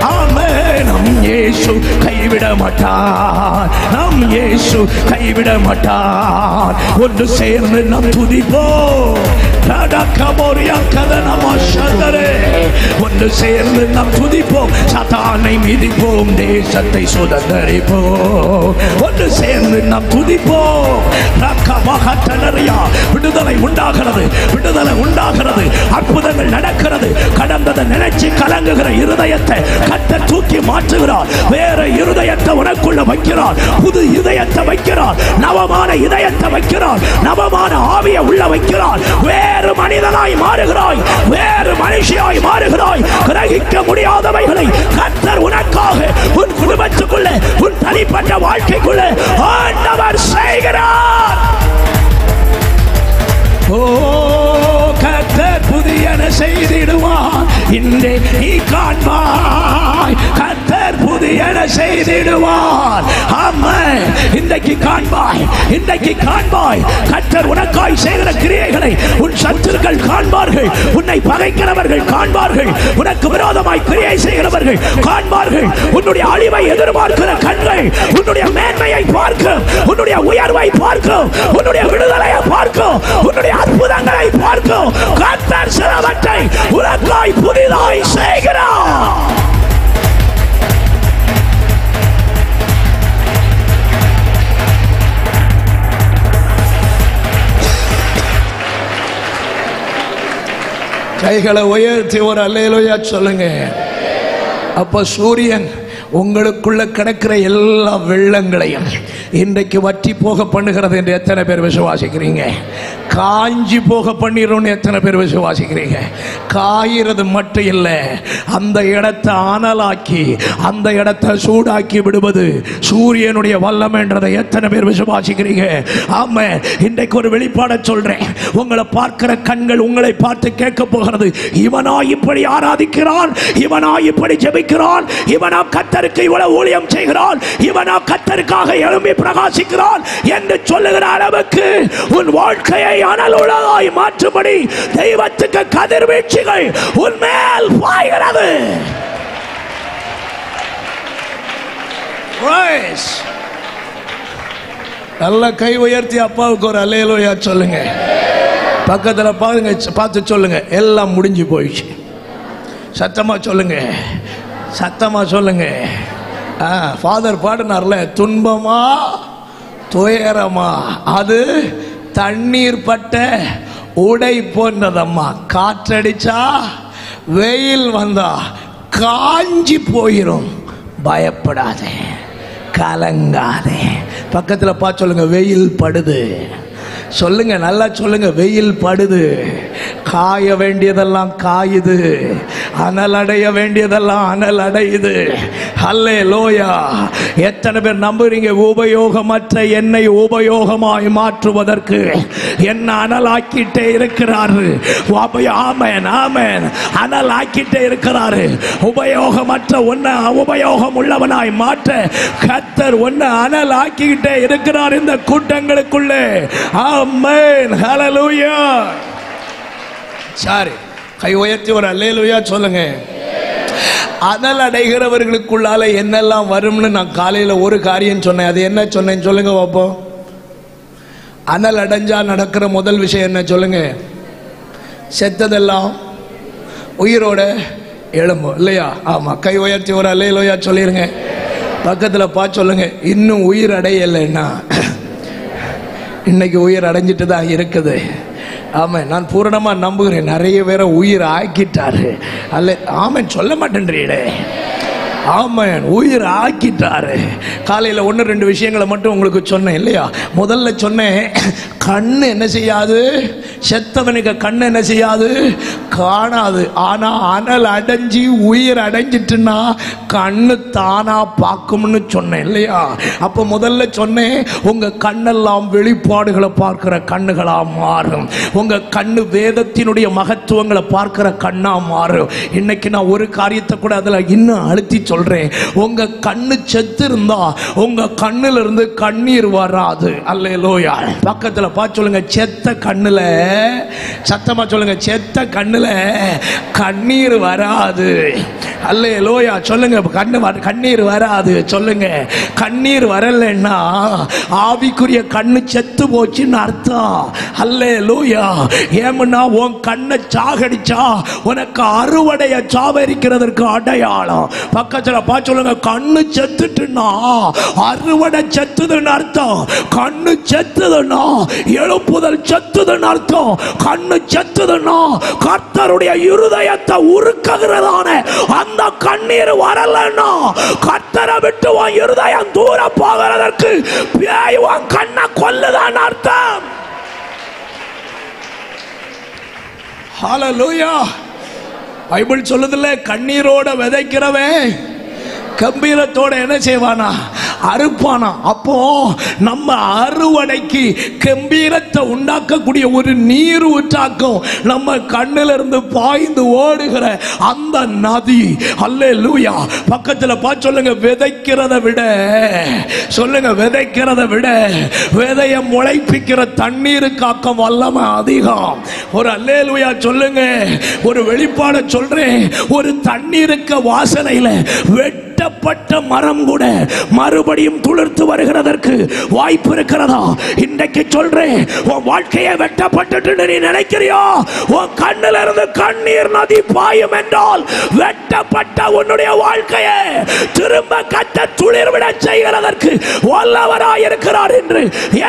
[SPEAKER 1] ஆமென். நம் இயேசு கைவிட மாட்டார், நம் இயேசு கைவிட மாட்டார். ஒன்று சேர்ந்து நம் துதிப்போம், ஒன்று சேர்ந்து நம் துதிப்போம், சாத்தானை மிதிப்போம், தேசத்தை சுதந்தரிப்போம். ஒன்று சேர்ந்து நம் துதிப்போம். விடுதலை உண்டாகிறது, விடுதலை உண்டாகிறது, அற்புதங்கள் நடக்கிறது. கடந்ததை நினைச்சு கலங்குகிற இருதயத்தை கர்த்தர் தூக்கி மாற்றுகிறார். வேற இருதயத்தை உனக்குள்ள வைக்கிறார். புது இதயத்தை வைக்கிறார். நவமான இதயத்தை வைக்கிறார். நவமான ஆவியை உள்ள வைக்கிறார். வேறு மனிதனாய் மாறுகிறாய். வேறு மனுஷியாய் மாறுகிறாய். கிரகிக்க முடியாதவைகளை கர்த்தர் உனக்காக உன் குடும்பத்துக்குள்ள உன் தனிப்பட்ட வாழ்க்கைக்குள்ள ஆண்டவர் செய்கிறார். ஓ கர்த்தர் புதியன செய்திடுவார். இன்றே நீ காண்பாய். கர்த்தர் புதியன செய்திடுவார். ஆமென். இன்றைக்கு காண்பாய். இன்றைக்கு காண்பாய். கர்த்தர் உனக்காய் செய்கிற கிரியைகளை உன் சத்துருக்கள் காண்பார்கள். உன்னை பகைக்கிறவர்கள் காண்பார்கள். உனக்கு விரோதமாய் கிரியை செய்கிறவர்கள் காண்பார்கள். உன்னுடைய அழிவை எதிர்பார்க்கிற கண்கள் உன்னுடைய மேன்மையை பார்க்கும். உன்னுடைய உயர்வை பார்க்கும். உன்னுடைய விடுதலையை பார்க்கும். உன்னுடைய அற்புதங்களை பார்க்கும். கர்த்தர் சிலவற்றை உனக்காய் புதிதாய் செய்கிறார். கைகளை உயர்த்தி ஒரு அல்லேலூயா சொல்லுங்க. அப்ப சூரியன் உங்களுக்குள்ள கிடக்கிற எல்லா வெள்ளங்களையும் இன்றைக்கு வற்றி போக பண்ணுகிறது என்று எத்தனை பேர் விசுவாசிக்கிறீங்க? காஞ்சி போக பண்ணிடும்னு எத்தனை பேர் விசுவாசிக்கிறீங்க? காயிறது மட்டும் இல்லை, அந்த இடத்தை அனலாக்கி அந்த இடத்தை சூடாக்கி விடுவது சூரியனுடைய வல்லமைன்றதை எத்தனை பேர் விசுவாசிக்கிறீங்க? ஆமா, இன்றைக்கு ஒரு வெளிப்பாட சொல்றேன். உங்களை பார்க்கிற கண்கள் உங்களை பார்த்து கேட்க போகிறது. இவனா இப்படி ஆராதிக்கிறான், இவனா இப்படி ஜெபிக்கிறான், இவனா கர்த்தருக்கு இவ்வளவு ஊழியம் செய்கிறான், இவனா கர்த்தருக்காக எழும்பி பிரகாசிக்கிறான் என்று சொல்லுகிற அளவுக்கு உன் வாழ்க்கையை அனலுள்ளதாய் மாற்றும்படி தெய்வத்துக்கு கதிர்வீழ்ச்சிகள் உன் மேல் பாய்கிறது. நல்ல கை உயர்த்தி அப்பாவுக்கு ஒரு அல்லேலூயா சொல்லுங்க. பக்கத்துல பாருங்க, பார்த்து சொல்லுங்க. எல்லாம் முடிஞ்சு போயிடுச்சு. சத்தமா சொல்லுங்க. சத்தமா சொல்லுங்க. ஃபாதர் பாடினார்ல, துன்பமா துயரமா அது தண்ணீர் பட்ட உடை போன்றதம்மா. காற்றடிச்சா வெயில் வந்தா காஞ்சி போயிரும். பயப்படாதே, கலங்காதே. பக்கத்துல பார்த்து சொல்லுங்க, வெயில் படுது. சொல்லுங்க, நல்லா சொல்லுங்க. வெயில் படுது. காய வேண்டியதெல்லாம் காயுது. அனல் அடைய வேண்டியதெல்லாம் அனல் அடையுது. அல்லேலூயா. எத்தனை பேர் நம்புறீங்க? உபயோகமற்ற என்னை உபயோகமாய் மாற்றுவதற்கு என்ன அனலாக்கிட்டே இருக்கிறாரு. ஆமென், ஆமென். அனலாக்கிட்டே இருக்கிறாரு. உபயோகமற்ற ஒன்ன உபயோகம் உள்ளவனாய் மாற்ற கர்த்தர் ஒன்ன அனலாக்கிட்டே இருக்கிறார் இந்த கூட்டங்களுக்குள்ளே. ஆமென், ஹல்லேலூயா. சரி, கை உயர்த்தி ஒரு அல்லேலூயா சொல்லுங்க. அனல் அடைகிறவர்களுக்குள்ளால என்னெல்லாம் வரும்னு நான் காலையில் ஒரு காரியம் சொன்னேன். அது என்ன சொன்னேன் சொல்லுங்க பாப்போம். அனல் அடைஞ்சா நடக்கிற முதல் விஷயம் என்ன சொல்லுங்க? செத்ததெல்லாம் உயிரோட எழும்பும் இல்லையா? ஆமா, கை உயர்த்தி ஒரு அல்லேலூயா சொல்லிருங்க. பக்கத்தில் பார்த்து சொல்லுங்க, இன்னும் உயிர் அடையலைன்னா இன்னைக்கு உயிர் அடைஞ்சிட்டு தான் இருக்குது. ஆமாம், நான் பூரணமாக நம்புகிறேன். நிறைய பேரை உயிர் ஆக்கிட்டாரு. அல்ல ஆமாம், சொல்ல மாட்டேன்றீங்களே. ஆமாம், உயிர் ஆக்கிட்டாரு. காலையில் 1-2 விஷயங்களை மட்டும் உங்களுக்கு சொன்னேன் இல்லையா? முதல்ல சொன்னேன், கண்ணு என்ன செய்யாது? செத்தவனுக்கு கண்ணு என்ன செய்யாது? காணாது. ஆனா அனல் அடைஞ்சி உயிர் அடைஞ்சிட்டுன்னா கண்ணு தானா பார்க்கும்னு சொன்னேன் இல்லையா? அப்ப முதல்ல சொன்னேன், உங்க கண்ணெல்லாம் வெளிப்பாடுகளை பார்க்கிற கண்ணுகளா மாறும். உங்க கண்ணு வேதத்தினுடைய மகத்துவங்களை பார்க்கிற கண்ணா மாறும். இன்னைக்கு நான் ஒரு காரியத்தை கூட அதுல இன்னும் அழுத்தி சொல்றேன். உங்க கண்ணு செத்து இருந்தா உங்க கண்ணுல இருந்து கண்ணீர் வராது. அல்லேலூயா. பக்கத்துல பார்த்து சொல்லுங்க, செத்த கண்ணுல, சத்தமா சொல்லுங்க, செத்த கண்ணுல கண்ணீர் வராது. அல்லேலூயா சொல்லுங்க. கண்ணீர் வராது சொல்லுங்க. கண்ணீர் வரலன்னா ஆவிக்குரிய கண்ணு செத்து போச்சுன்னு அர்த்தம். அல்லேலூயா. ஏன்னா உன் கண்ணை சாகடிச்சா உனக்கு அறுவடைய சாவரிக்கிறதற்கு அடையாளம். பக்கத்துல பார்த்து சொல்லுங்க, கண்ணு செத்துட்டுன்னா அறுவடை செத்துதுன்னு அர்த்தம். கண்ணு செத்துதுன்னா எழுப்புதல் செத்துதுன்னு அர்த்தம். கண்ணு செத்துதுன்னா கர்த்தருடைய இருதயத்தை உருக்குகிறதான அந்த அந்த கண்ணீர் வரலன்னா கர்த்தரை விட்டு உன் இருதயம் தூர போகிறதற்கு பேய் உன் கண்ணை கொல்லுதான் அர்த்தம். ஹல்லேலூயா. பைபிள் சொல்லுதில்ல, கண்ணீரோட விதைக்கிறவன் கம்பீரத்தோட என்ன செய்வானா? அறுப்பானா. அப்போ நம்ம அறுவடைக்கு கம்பீரத்தை உண்டாக்கக்கூடிய ஒரு நீர் ஊற்றாக்கும் நம்ம கண்ணில் இருந்து பாய்ந்து ஓடுகிற அந்த நதி. அல்லேலூயா. பக்கத்தில் பார்த்து சொல்லுங்க, விதைக்கிறத விட, சொல்லுங்க, விதைக்கிறத விட விதைய முளைப்பிக்கிற தண்ணீருக்காக்கம் வல்லமை அதிகம். ஒரு அல்லேலூயா சொல்லுங்க. ஒரு வெளிப்பாட சொல்றேன். ஒரு தண்ணீருக்கு வாசனையில வெட்டப்பட்ட மரம் கூட மறுபடியும் துளிர்த்து வருகிறதற்கு வாய்ப்பு இருக்கிறதா? இன்றைக்கு சொல்றேன், உன் வாழ்க்கையை வெட்டப்பட்டு நீ நினைக்கிறியோ? உன் கண்ணில் இருந்து கண்ணீர் நதி பாயும் என்றால் வெட்டப்பட்ட உன்னுடைய வாழ்க்கையை திரும்ப கட்ட துளிர்விட செய்கிறதற்கு வல்லவராய் இருக்கிறார் என்று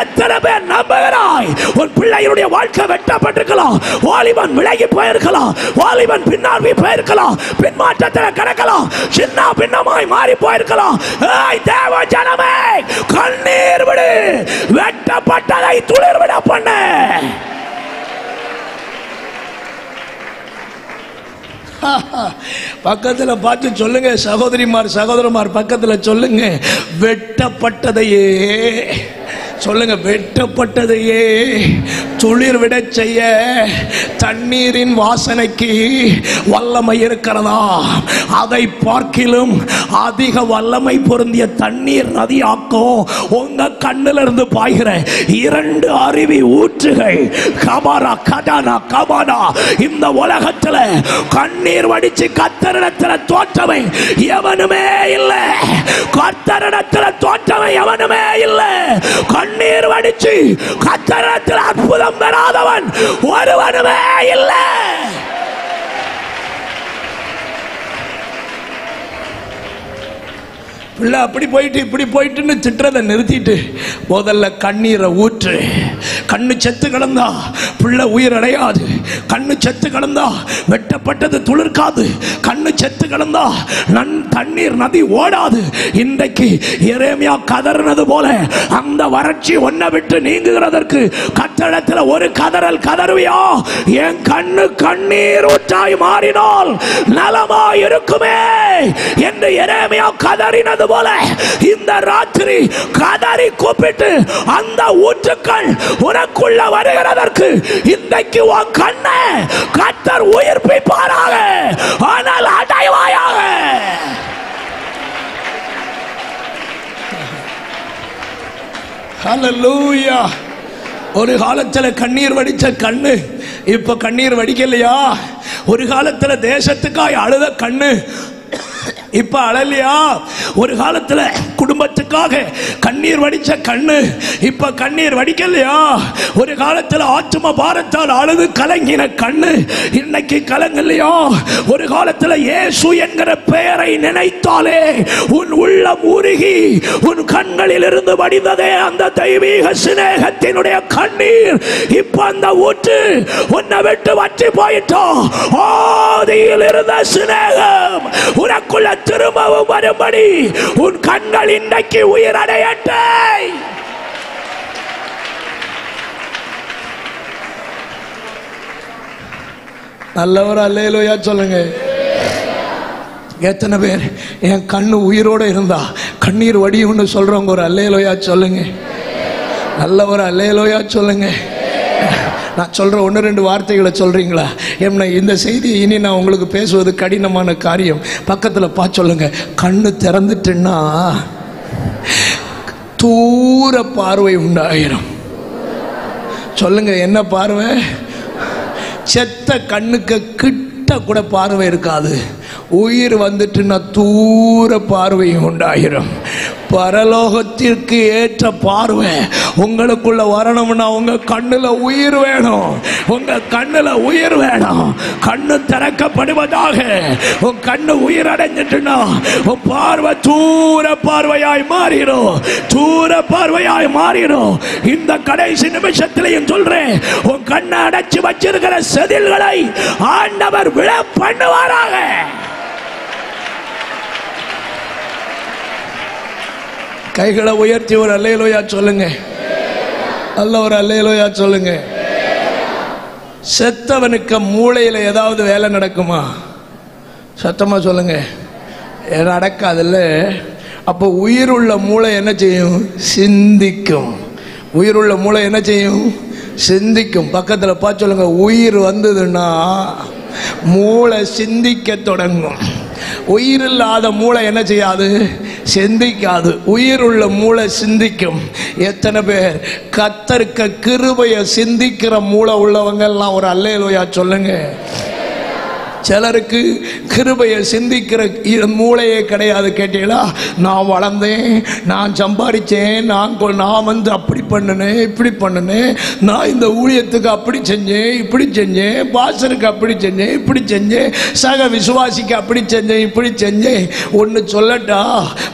[SPEAKER 1] எத்தனை பேர் நம்புகிறாய்? உன் பிள்ளைகளுடைய வாழ்க்கை வெட்டப்பட்டிருக்கலாம். வாலிபன் விலகி போயிருக்கலாம். வாலிபன் பின்னாடி போயிருக்கலாம். பின்மாற்றத்தில் கிடக்கலாம். சின்ன பின்னமாய் மாறி போயிருக்கலாம். தேவ ஜனமே, கண்ணீர் விடு. வெட்டப்பட்டதை துளிர் விட பண்ண. பக்கத்துல பார்த்து சொல்லுங்க, சகோதரிமார் சகோதரமார் பக்கத்துல சொல்லுங்க, வெட்டப்பட்டதையே சொல்லுங்க, வெட்டப்பட்டதையே துளிர் விட செய்ய தண்ணீரின் வாசனைக்கு வல்லமை இருக்கிறதா? அதை பார்க்கிலும் அதிக வல்லமை பொருந்திய தண்ணீர் நதியாக்கும் உங்க கண்ணில் இருந்து பாய்கிற 2 அருவி ஊற்றுகள். கபாரா கடானா கபானா. இந்த உலகத்துல கண்ணீர் வடிச்சு கர்த்தரிடத்துல தோற்றவை எவனுமே இல்லை. கர்த்தரிடத்துல தோற்றவை எவனுமே இல்லை. கண்ணீர் வடிச்சு கர்த்தரிடத்தில் அற்புதம் பெறாதவன் ஒருவனுமே இல்லை. பிள்ளை அப்படி போயிட்டு இப்படி போயிட்டுன்னு திட்டுறதை நிறுத்திட்டு முதல்ல கண்ணீரை ஊற்று. கண்ணு செத்து கிடந்தா பிள்ளை உயிர் அடையாது. கண்ணு செத்து கிடந்தா வெட்டப்பட்டது துளிர்க்காது. கண்ணு செத்து கிடந்தா தண்ணீர் நதி ஓடாது. இன்றைக்கு எரேமியா கதறினது போல அந்த வறட்சி ஒன்ன விட்டு நீங்குகிறதற்கு கட்டடத்தில் ஒரு கதறல் கதறுவியா? என் கண்ணு கண்ணீர் ஊற்றாய் மாறினால் நலமா இருக்குமே என்று எரேமியா கதறினது போல இந்த ராத்திரி கதறி கூப்பிட்டு அந்த ஊற்றுக்கள் உனக்குள்ள வருகிறதற்கு இன்றைக்கு உன் கண்ணை கர்த்தர் உயிர்ப்பிப்பாராக. ஆனால் அடைவாயாக. ஹல்லேலூயா. ஒரு காலத்துல கண்ணீர் வடிச்ச கண்ணு இப்ப கண்ணீர் வடிக்கலையா? ஒரு காலத்துல தேசத்துக்காய் அழுத கண்ணு இப்ப அழலையா? ஒரு காலத்துல குடும்பத்துக்காக கண்ணீர் வடிச்ச கண்ணு இப்ப கண்ணீர் வடிக்கலையா? ஒரு காலத்துல ஆத்தும பாரத்தால் அழுது கலங்கின கண்ணு இன்னைக்கு கலங்கலையா? ஒரு காலத்துல இயேசு என்கிற பெயரை நினைத்தாலே உன் உள்ளம் உருகி உன் கண்களில் இருந்து வடிந்ததே அந்த தெய்வீக சிநேகத்தினுடைய கண்ணீர் இப்ப அந்த ஊற்று உன்னை விட்டு வற்றி போயிட்டோ. ஆதியில் இருந்த சிநேகம் உனக்குள்ள திரும்பவும் வரும்படி உன் கண்கள் இன்றைக்கு உயிரடையட்டை. நல்லவர் அல்லேலூயா சொல்லுங்க. எத்தனை பேர் என் கண்ணு உயிரோட இருந்தா கண்ணீர் வடியும்னு சொல்றவங்க ஒரு அல்லேலூயா சொல்லுங்க. நல்லவர் அல்லேலூயா சொல்லுங்க. நான் சொல்ற 1-2 வார்த்தைகளை சொல்றீங்களா? என்ன இந்த செய்தியை இனி நான் உங்களுக்கு பேசுவது கடினமான காரியம். பக்கத்தில் பார்த்து சொல்லுங்க, கண்ணு திறந்துட்டுன்னா தூர பார்வை உண்டாயிரும். சொல்லுங்க, என்ன பார்வை? செத்த கண்ணுக்கு கிட்ட கூட பார்வை இருக்காது. உயிர் வந்துட்டுன்னா தூர பார்வை உண்டாயிரும். பரலோகத்திற்கு ஏற்ற பார்வை உங்களுக்குள்ள வரணும்னா உங்க கண்ணுல உயிர் வேணும். உங்க கண்ணுல உயிர் வேணும். கண்ணு திறக்கப்படுவதாக. உன் கண்ணு உயிர் அடைஞ்சிட்டுனா உன் பார்வை தூர பார்வையாய் மாறிடும். தூர பார்வையாய் மாறிடும். இந்த கடைசி நிமிஷத்திலையும் சொல்றேன், உன் கண்ணை அடைச்சு வச்சிருக்கிற செதில்களை ஆண்டவர் விழ பண்ணுவாராக. கைகளை உயர்த்தி ஒரு அல்லேலூயா சொல்லுங்க. அல்ல ஒரு அல்லேலூயா சொல்லுங்க. செத்தவனுக்கு மூளையில ஏதாவது வேலை நடக்குமா? சத்தமா சொல்லுங்க. நடக்காதுல்ல. அப்போ உயிருள்ள மூளை என்ன செய்யும்? சிந்திக்கும். உயிருள்ள மூளை என்ன செய்யும்? சிந்திக்கும். பக்கத்தில் பார்த்து சொல்லுங்க, உயிர் வந்ததுன்னா மூளை சிந்திக்க தொடங்கும். உயிர் இல்லாத மூளை என்ன செய்யாது? சிந்திக்காது. உயிர் உள்ள மூளை சிந்திக்கும். எத்தனை பேர் கர்த்தருக்கு கிருபையை சிந்திக்கிற மூளை உள்ளவங்க எல்லாம் ஒரு அல்லேலூயா சொல்லுங்க. சிலருக்கு கிருபையை சிந்திக்கிற மூளையே கிடையாது. கேட்டீங்களா? நான் வளர்ந்தேன், நான் சம்பாதிச்சேன், நான் வந்து அப்படி பண்ணினேன், இப்படி பண்ணினேன், நான் இந்த ஊழியத்துக்கு அப்படி செஞ்சேன், இப்படி செஞ்சேன், பாசருக்கு அப்படி செஞ்சேன், இப்படி செஞ்சேன், சக விசுவாசிக்கு அப்படி செஞ்சேன், இப்படி செஞ்சேன். ஒன்று சொல்லட்டா?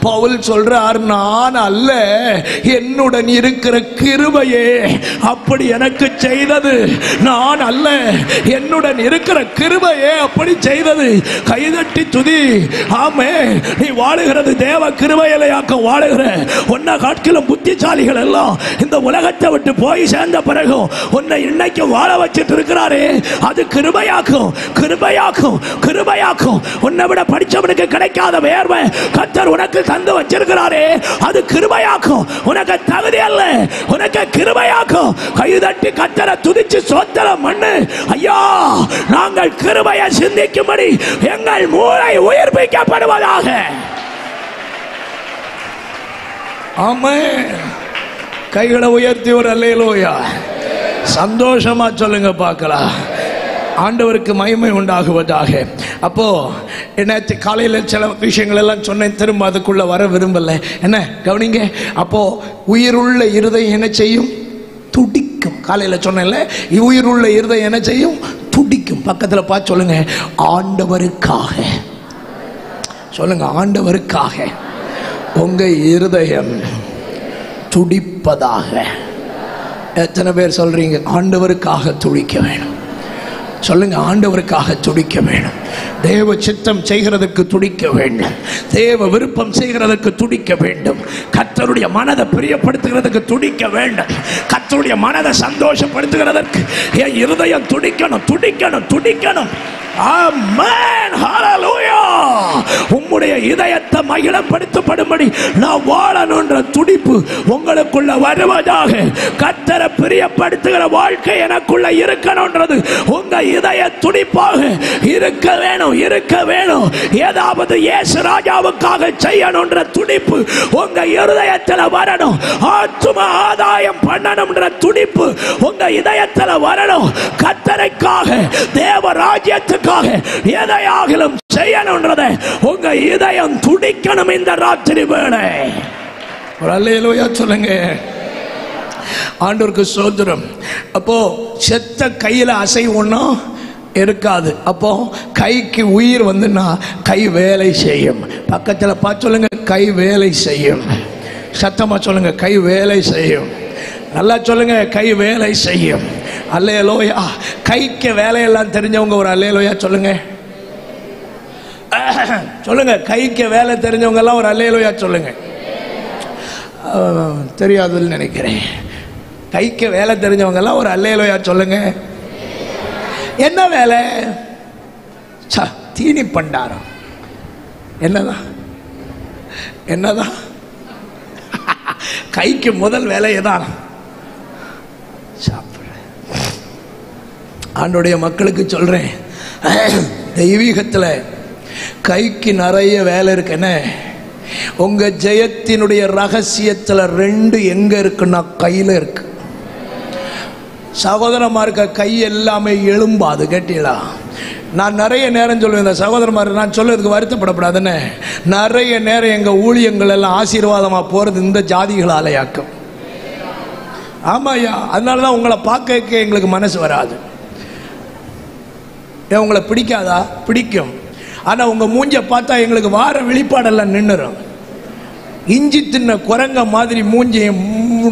[SPEAKER 1] பவுல் சொல்றார், நான் அல்ல, என்னுடன் இருக்கிற கிருபையே அப்படி எனக்கு செய்தது. நான் அல்ல, என்னுடன் இருக்கிற கிருபையே அப்படி செய்தது. கைதட்டி துதி. ஆமே. நீ வாழுகிறது தேவ கிருபையிலேயாக்க வாழுகிற. உன்னை காட்டிலும் புத்திசாலிகள் எல்லாம் இந்த உலகத்தை விட்டு போய் சேர்ந்த பிறகு உன்னை இன்னைக்கு வாழ வச்சிட்டு இருக்கிறாரே, அது கிருபையாக்கும், கிருபையாக்கும், கிருபையாக்கும். உன்னை விட படிச்சவனுக்கு கிடைக்காத வேர்வை கர்த்தர் உனக்கு தந்து வச்சிருக்கிறாரே, அது கிருபையாக்கும். உனக்கு தகுதி அல்ல, உனக்கு கிருபையாக்கும். கைதட்டி கர்த்தரை துதிச்சு சோத்திரம் பண்ணு. ஐயா, நாங்கள் கிருபையை சிந்திக்கும்படி எங்கள் மூளை உயிர்ப்பிக்கப்படுவதாக. ஆமென். கைகளை உயர்த்தி ஒரு அல்லேலூயா சந்தோஷமா சொல்லுங்க பார்க்கலாம். ஆண்டவருக்கு மகிமை உண்டாகுவதாக. அப்போ என்ன, காலையில் சில விஷயங்கள் எல்லாம் சொன்னேன், திரும்ப அதுக்குள்ள வர விரும்பல. என்ன கவனிங்க. அப்போ உயிருள்ள இருதயம் என்ன செய்யும்? துடிக்கும். காலையில் சொன்னேன்ல, உயிருள்ள இருதயம் என்ன செய்யும்? துடிக்கும். பக்கத்தில் பார்த்து சொல்லுங்க, ஆண்டவருக்காக சொல்லுங்க. ஆண்டவருக்காக உங்க இருதயம் துடிப்பதாக. எத்தனை பேர் சொல்றீங்க ஆண்டவருக்காக துடிக்க வேணும்? சொல்லுங்க, ஆண்டவருக்காக துடிக்க வேணும். தேவ சித்தம் செய்கிறதுக்கு துடிக்க வேண்டும். தேவ விருப்பம் செய்கிறதுக்கு துடிக்க வேண்டும். கர்த்தருடைய மனதை பிரியப்படுத்துகிறதுக்கு துடிக்க வேண்டும். கர்த்தருடைய மனதை சந்தோஷப்படுத்துகிறதற்கு என் இருதயம் துடிக்கணும், துடிக்கணும், துடிக்கணும். ஆமென். ஹல்லேலூயா. உம்முடைய இதயத்தை மகிழப்படுத்தப்படும்படி நான் வாழணுன்ற துடிப்பு உங்களுக்குள்ள வருவதாக. கர்த்தரை பிரியப்படுத்துகிற வாழ்க்கை எனக்குள்ள இருக்கணும்ன்றது உங்க இதய துடிப்பாக இருக்க வேணும், இருக்க வேணும். ஏதாவது இயேசு ராஜாவுக்காக செய்யணும்ன்ற துடிப்பு உங்க இருதயத்தில் வரணும். ஆத்தும ஆதாயம் பண்ணணும்ன்ற துடிப்பு உங்க இதயத்தில் வரணும். கர்த்தருக்காக, தேவ ராஜ்யத்துக்காக எதையாகிலும் செய்யணும்ன்றதை உங்க இதயம் துடிக்கணும். இந்த ராத்திரி வேளை ஒரு அல்லேலூயா சொல்லுங்க. ஆண்டவருக்கு ஸ்தோத்திரம். அப்போ செத்த கையில அசை ஒன்றும் இருக்காது. அப்போ கைக்கு உயிர் வந்துன்னா கை வேலை செய்யும். பக்கத்தில் பார்த்து சொல்லுங்க, கை வேலை செய்யும். சத்தமா சொல்லுங்க, கை வேலை செய்யும். நல்லா சொல்லுங்க, கை வேலை செய்யும். அல்லேலூயா. கைக்கு வேலையெல்லாம் தெரிஞ்சவங்க ஒரு அல்லேலூயா சொல்லுங்க. சொல்லுங்க, கைக்கு வேலை தெரிஞ்சவங்க எல்லாம் ஒரு அல்லேலூயா சொல்லுங்க. தெரியாதுன்னு நினைக்கிறேன். கைக்கு வேலை தெரிஞ்சவங்க எல்லாம் ஒரு அல்லேலூயா சொல்லுங்க. என்ன வேலை? தீனி பண்டாரம். என்னதான் என்னதான் கைக்கு முதல் வேலையை தான் சாப்பிட. ஆண்டோடைய மக்களுக்கு சொல்றேன், தெய்வீகத்தில் கைக்கு நிறைய வேலை இருக்குன்னு. உங்க ஜெயத்தினுடைய ரகசியத்தில் 2 எங்க இருக்குன்னா கையில இருக்கு. சகோதரமா இருக்க கை எல்லாமே எழும்பாது. கேட்டீங்களா? நான் நிறைய நேரம் சொல்லுவேன், இந்த சகோதரமார் நான் சொல்றதுக்கு வருத்தப்படப்படாதுன்னு. நிறைய நேரம் எங்க ஊழியங்கள் எல்லாம் ஆசீர்வாதமா போறது இந்த ஜாதிகளாலையாக்கும். ஆமாய்யா, அதனாலதான் உங்களை பார்க்க எங்களுக்கு மனசு வராது. உங்களை பிடிக்காதா? பிடிக்கும். ஆனா உங்க மூஞ்ச பார்த்தா எங்களுக்கு வார வெளிப்பாடெல்லாம் நின்னுரும். இஞ்சி தின்ன குரங்க மாதிரி மூஞ்சியை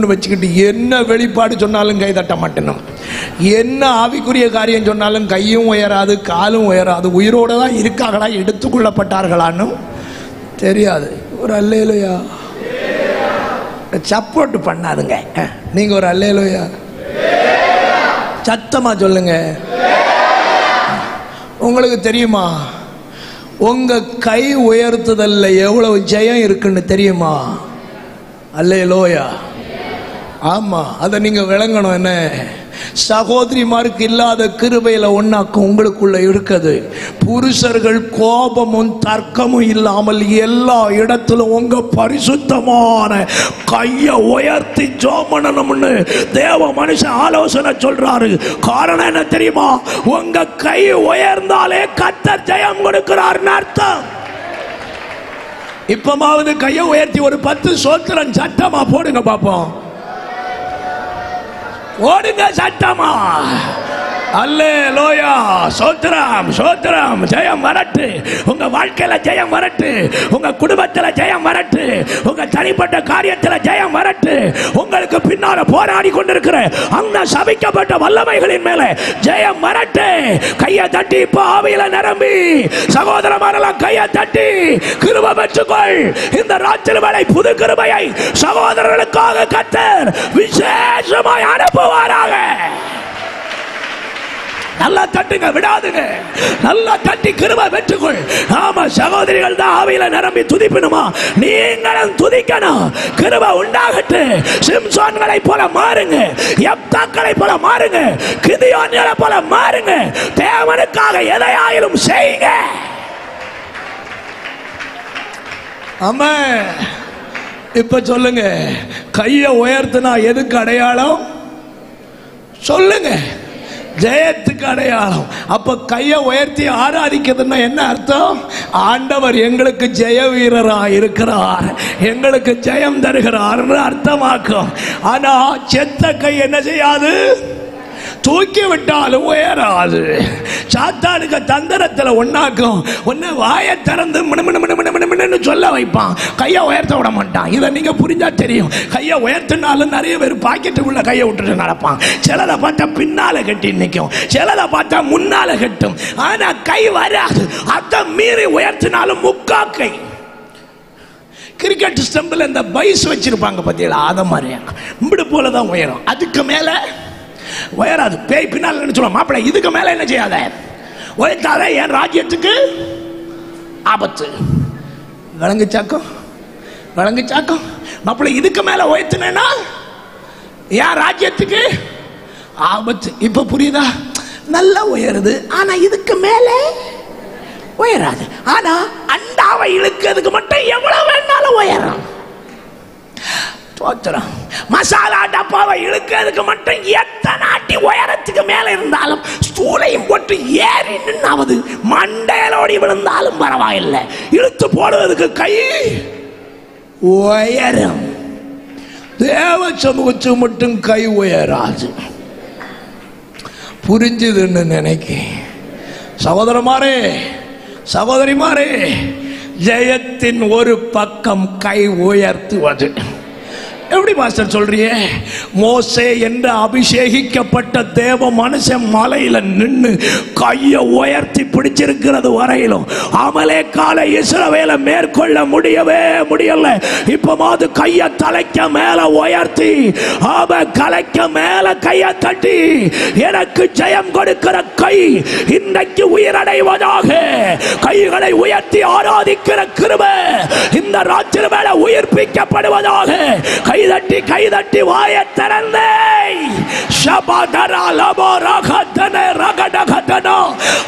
[SPEAKER 1] வச்சுக்கிட்டு என்ன வெளிப்பாடு சொன்னாலும் கை தட்ட மாட்டேனும். என்ன ஆவிக்குரிய காரியம் சொன்னாலும் கையும் உயராது, காலும் உயராது. உயிரோட தான் இருக்காங்களா, எடுத்துக்கொள்ளப்பட்டார்களான்னு தெரியாது. ஒரு அல்லேலூயா. சப்போர்ட் பண்ணாதுங்க. நீங்க ஒரு அல்லேலூயா சத்தமா சொல்லுங்க. உங்களுக்கு தெரியுமா உங்க கை உயர்த்துதல்ல எவ்வளவு ஜெயம் இருக்குன்னு தெரியுமா? அல்லேலூயா. ஆமா, அதை நீங்க விளங்கணும். என்ன சகோதரிமாருக்கு இல்லாத கிருபையில ஒன்னாக்கும் உங்களுக்குள்ள இருக்குது. புருஷர்கள் கோபமும் தர்க்கமும் இல்லாமல் எல்லா இடத்திலும் உங்க பரிசுத்தமான கையை உயர்த்தி ஜெபம் பண்ணணும்னு தேவ மனுஷன் ஆலோசனை சொல்றாரு. காரணம் என்ன தெரியுமா? உங்க கை உயர்ந்தாலே கர்த்தர் ஜெயம் கொடுக்கிறார்னு அர்த்தம். இப்பமாவது கையை உயர்த்தி ஒரு 10 சோத்திரம் சட்டமா போடுங்க பாப்போம். ஓடுங்க சட்டமா. அல்லேலூயா. சோத்திரம் சோத்திரம். ஜெயம் வரட்டு. உங்க வாழ்க்கையில ஜெயம் வரட்டு. உங்க குடும்பத்துல ஜெயம் வரட்டு. உங்க தனிப்பட்ட காரியத்துல ஜெயம் வரட்டு. உங்களுக்கு பின்னால போராடி கொண்டிருக்கிற அந்த சபிக்கப்பட்ட வல்லமைகளின் மேல ஜெயம் வரட்டு. கையை தட்டி இப்ப ஆவியில நிரம்பி சகோதரமாரெல்லாம் கையை தட்டி கிருபை பெற்றுக்கொள். இந்த ராத்திரி வேளை புது கிருபையை சகோதரர்களுக்காக கர்த்தர் விசேஷமாய் அனுப்புவாராக. நல்லா தட்டுங்க, விடாதுங்க. நல்லா தட்டி கிருபை பெற்றுக்கொள். ஆமா, சகோதரிகள் தான் ஆவியில நிரம்பி துதிப்பணுமா? நீங்களும் துதிக்கணும். கிருபை உண்டாகட்டு. சிம்சோன்களை போல மாறுங்க. யெப்தாக்களை போல மாறுங்க. கிதியோன்களை போல மாறுங்க. தேவனுக்காக எதையாயிலும் செய்யுங்க. ஆமா, இப்ப சொல்லுங்க, கையை உயர்த்தினா எதுக்கு அடையாளம்? சொல்லுங்க. ஜெயத்துக்கு அடையாளம். அப்ப கையை உயர்த்தி ஆராதிக்கிறதுன்னா என்ன அர்த்தம்? ஆண்டவர் எங்களுக்கு ஜெய வீரரா இருக்கிறார், எங்களுக்கு ஜெயம் தருகிறார் அர்த்தமாக்கும். ஆனா செத்த கை என்ன செய்யாது? தூக்கி விட்டாலும் உயராது. சாத்தானுக்கு தந்திரத்தில் ஒன்னாக்கும். ஒன்னு வாயை திறந்து மினு சொல்ல வைப்பான், கையை உயர்த்த விட மாட்டான். இதை நீங்க புரிஞ்சா தெரியும். கையை உயர்த்தினாலும் நிறைய பேர் பாக்கெட்டுக்குள்ள கையை விட்டுட்டு நடப்பான். சிலதை பார்த்தா பின்னால கட்டி நிற்கும், சிலதை பார்த்தா முன்னால கட்டும். ஆனா கை வராது. அதை மீறி உயர்த்தினாலும் முக்கா கை. கிரிக்கெட் ஸ்டம்பில் இந்த பைஸ் வச்சிருப்பாங்க பார்த்தீங்களா, அதை மாதிரி இப்படி போலதான் உயரும். அதுக்கு மேல உயராது. பேய் பின்னால் சொல்லுவான், மாப்பிள்ளை இதுக்கு மேல என்ன செய்யாத, உயர்த்தாத, என் ராஜ்யத்துக்கு ஆபத்து. விளங்குச்சாக்கம் விளங்குச்சாக்கம். மாப்பிள்ளை இதுக்கு மேல உயர்த்தினா என் ராஜ்யத்துக்கு ஆபத்து. இப்ப புரியுதா? நல்லா உயருது, ஆனா இதுக்கு மேல உயராது. ஆனா அண்டாவை இழுக்கிறதுக்கு மட்டும் எவ்வளவு வேணாலும் உயரும். மசாலா டப்பாவை இழுக்கிறதுக்கு மட்டும் எத்தனை அடி உயரத்துக்கு மேல இருந்தாலும் ஸ்டூலையும் போட்டு ஏறி நின்னாவது மண்டையிலோடி விழுந்தாலும் பரவாயில்லை, இழுத்து போடுவதற்கு கை உயரும். தேவ சமூகத்துக்கு மட்டும் கை உயராது. புரிஞ்சுதுன்னு நினைக்க சகோதரமாரே சகோதரிமாரே, ஜெயத்தின் ஒரு பக்கம் கை உயர்த்துவது. எப்படி மாஸ்டர் சொல்றிய? மோசே என்ற அபிஷேகிக்கப்பட்ட தேவ மனுஷன் மலையில நின்று கையை உயர்த்தி பிடிச்சிருக்கிறது வரையிலும் அமலேக்கால இஸ்ரவேலை மேற்கொள்ள முடியவே முடியல. இப்பமாவது கையை தலைக்க மேல உயர்த்தி கலைக்க மேல கையை தட்டி எனக்கு ஜெயம் கொடுக்கிற கை இன்றைக்கு உயிரடைவதாக. கைகளை உயர்த்தி ஆராதிக்கிற கிருபை இந்த ராத்திரி வேளை உயிர்ப்பிக்கப்படுவதாக. கை தட்டி வாயை திறந்தே ஷபதரா லபோ ரகதன ரகடகதன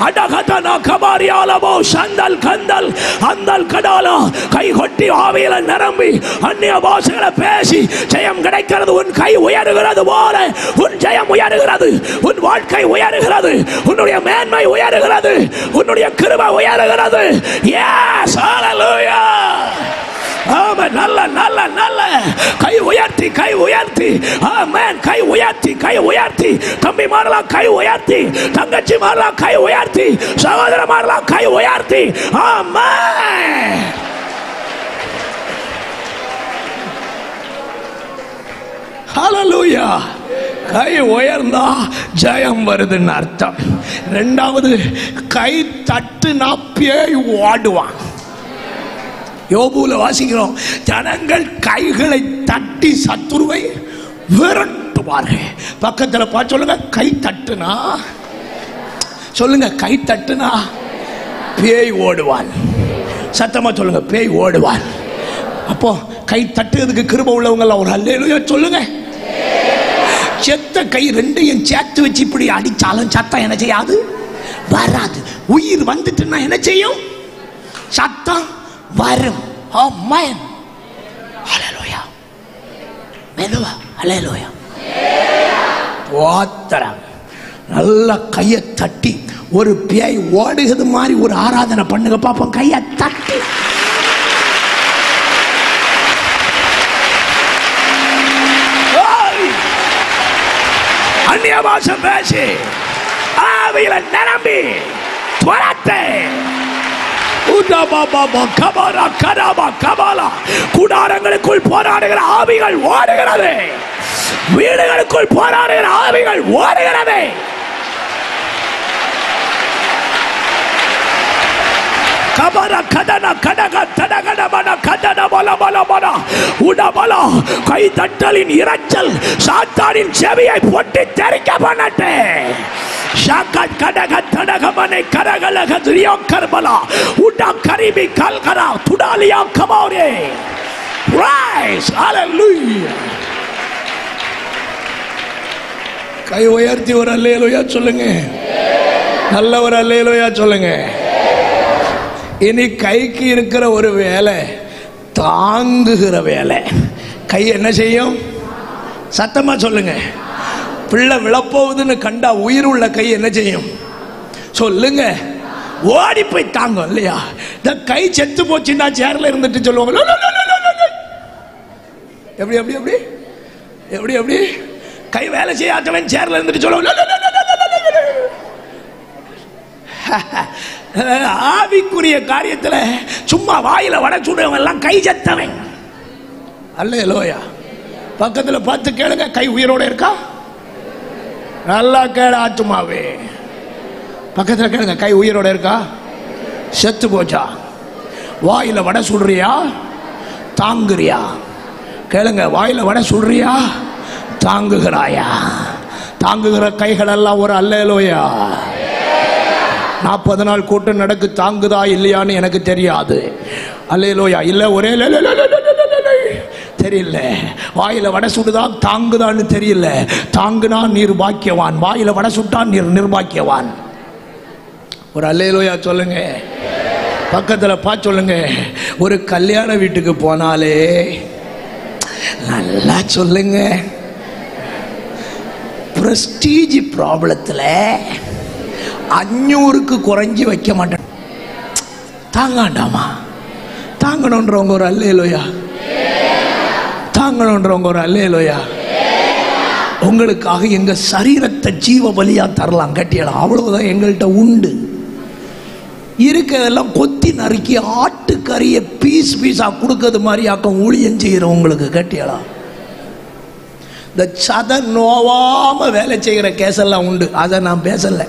[SPEAKER 1] அடகதன கபாரியாலபோ சந்தல் கந்தல் அந்தல் கடலா. கை கொட்டி ஆவியில நிரம்பி அந்நிய பாஷைகளை பேசி ஜெயம் கிடைக்கிறது. உன் கை உயருகிறது போல உன் ஜெயம் உயருகிறது, உன் வாழ்க்கை உயருகிறது, உன்னுடைய மேன்மை உயருகிறது, உன்னுடைய கிருபை உயருகிறது. எஸ், ஹல்லேலூயா. ஆமென். நல்ல நல்ல நல்ல கை உயர்த்தி கை உயர்த்தி. ஆமென். கை உயர்த்தி கை உயர்த்தி. தம்பி மாறலாம் கை உயர்த்தி, தங்கச்சி மாறலாம் கை உயர்த்தி, சகோதர மாறலாம் கை உயர்த்தி. ஆமென். ஹல்லேலூயா. கை உயர்ந்தா ஜெயம் வருதுன்னு அர்த்தம். இரண்டாவது, கை தட்டுனா பேய் ஓடுவான். யோபுல வாசிக்கிறோம், ஜனங்கள் கைகளை தட்டி சத்துருவை விரட்டுவார்கள். பக்கத்தில் பார்த்து சொல்லுங்க, கை தட்டுனா சொல்லுங்க, கை தட்டுனா பேய் ஓடுவான். சத்தமா சொல்லுங்க, பேய் ஓடுவான். அப்போ கை தட்டுறதுக்கு கிருபை உள்ளவங்க ஒரு அல்லேலூயா சொல்லுங்க. செத்த கை ரெண்டையும் சேர்த்து வச்சு இப்படி அடிச்சாலும் சத்தம் என்ன செய்யாது? வராது. உயிர் வந்துட்டுன்னா என்ன செய்யும்? சத்தம் வரும். ஆமென். ஹல்லேலூயா. மெதுவா ஹல்லேலூயா. ஓத்தரம். நல்ல கையை தட்டி ஒரு பேய் ஓடுகிறது மாதிரி ஒரு ஆராதனை பண்ணுங்க பாப்போம். கையை தட்டி அந்நிய பாஷை பேசி ஆவியில நிரம்பி துரத்தை கூடாரங்களுக்குள் போராடுகிற ஆவிகள் ஓடுகிறது. வீடுகளுக்குள் போராடுகிற ஆவிகள் ஓடுகிறது. கை தட்டலின் இரைச்சல் சாத்தானின் செவியை பொட்டி தெரிக்க பண்ணட்டு. கை உயர்த்தி ஒரு அல்லேலூயா சொல்லுங்க. நல்ல ஒரு அல்லேலூயா சொல்லுங்க. இனி கைக்கு இருக்கிற ஒரு வேலை தாங்குகிற வேலை. கை என்ன செய்யும்? சத்தமா சொல்லுங்க. பிள்ளை விழப்போகுதுன்னு கண்டா உயிர் உள்ள கை என்ன செய்யும்? சொல்லுங்க. ஓடி போய் தாங்கும் இல்லையா? இந்த கை செத்து போச்சுன்னா சேர்ல இருந்துட்டு சொல்லுவாங்க, எப்படி எப்படி எப்படி எப்படி எப்படி கை வேலை செய்யாதவன் சேர்ல இருந்துட்டு சொல்லுவாங்க. ஆவிக்குரிய காரியத்தில் சும்மா வாயில வட சுடுவன் எல்லாம் கை செத்தவன். அல்லேலூயா. பக்கத்தில் பார்த்து கேளுங்க, கை உயிரோட இருக்கா? நல்லா கேள ஆத்துமாவே. பக்கத்தில் கேளுங்க, கை உயிரோட இருக்கா? செத்து போச்சா? வாயில வடை சுடுறியா? தாங்குறியா? கேளுங்க, வாயில வடை சுடுறியா? தாங்குகிறாயா? தாங்குகிற கைகள் எல்லாம் ஒரு அல்லேலூயா. 40 நாள் கூட்டம் நடக்கு, தாங்குதா இல்லையான்னு எனக்கு தெரியாது. அல்லேலூயா. இல்ல ஒரே தெரியல. வாயில வடை சுடுதா தாங்குதான்னு தெரியல. தாங்குனா நீர் பாக்கியவான், வாயில வடை சுட்டா நீர் நிர்பாக்கியவான். ஒரு அல்லேலூயா சொல்லுங்க. பக்கத்துல பார்த்து சொல்லுங்க. ஒரு கல்யாண வீட்டுக்கு போனாலே நல்லா சொல்லுங்க, பிரஸ்டீஜ் ப்ராப்ளத்தில் 500க்கு குறைஞ்சி வைக்க மாட்டேன். தாங்காண்டாமா? தாங்கணுன்றவங்க ஒரு அல்லேலூயா. தாங்கணுன்றவங்க ஒரு அல்லேலூயா. உங்களுக்காக எங்க சரீரத்தை ஜீவ பலியா தரலாம், கட்டியலாம். அவ்வளவுதான் எங்கள்கிட்ட உண்டு. இருக்கிறதெல்லாம் கொத்தி நறுக்கி ஆட்டுக்கறியை பீஸ் பீஸா கொடுக்கறது மாதிரி ஆக்கம் ஊழியம் செய்கிறோம். உங்களுக்கு கட்டியலாம். இந்த சதை நோவாம வேலை செய்கிற கேஸெல்லாம் உண்டு, அதை நான் பேசலை.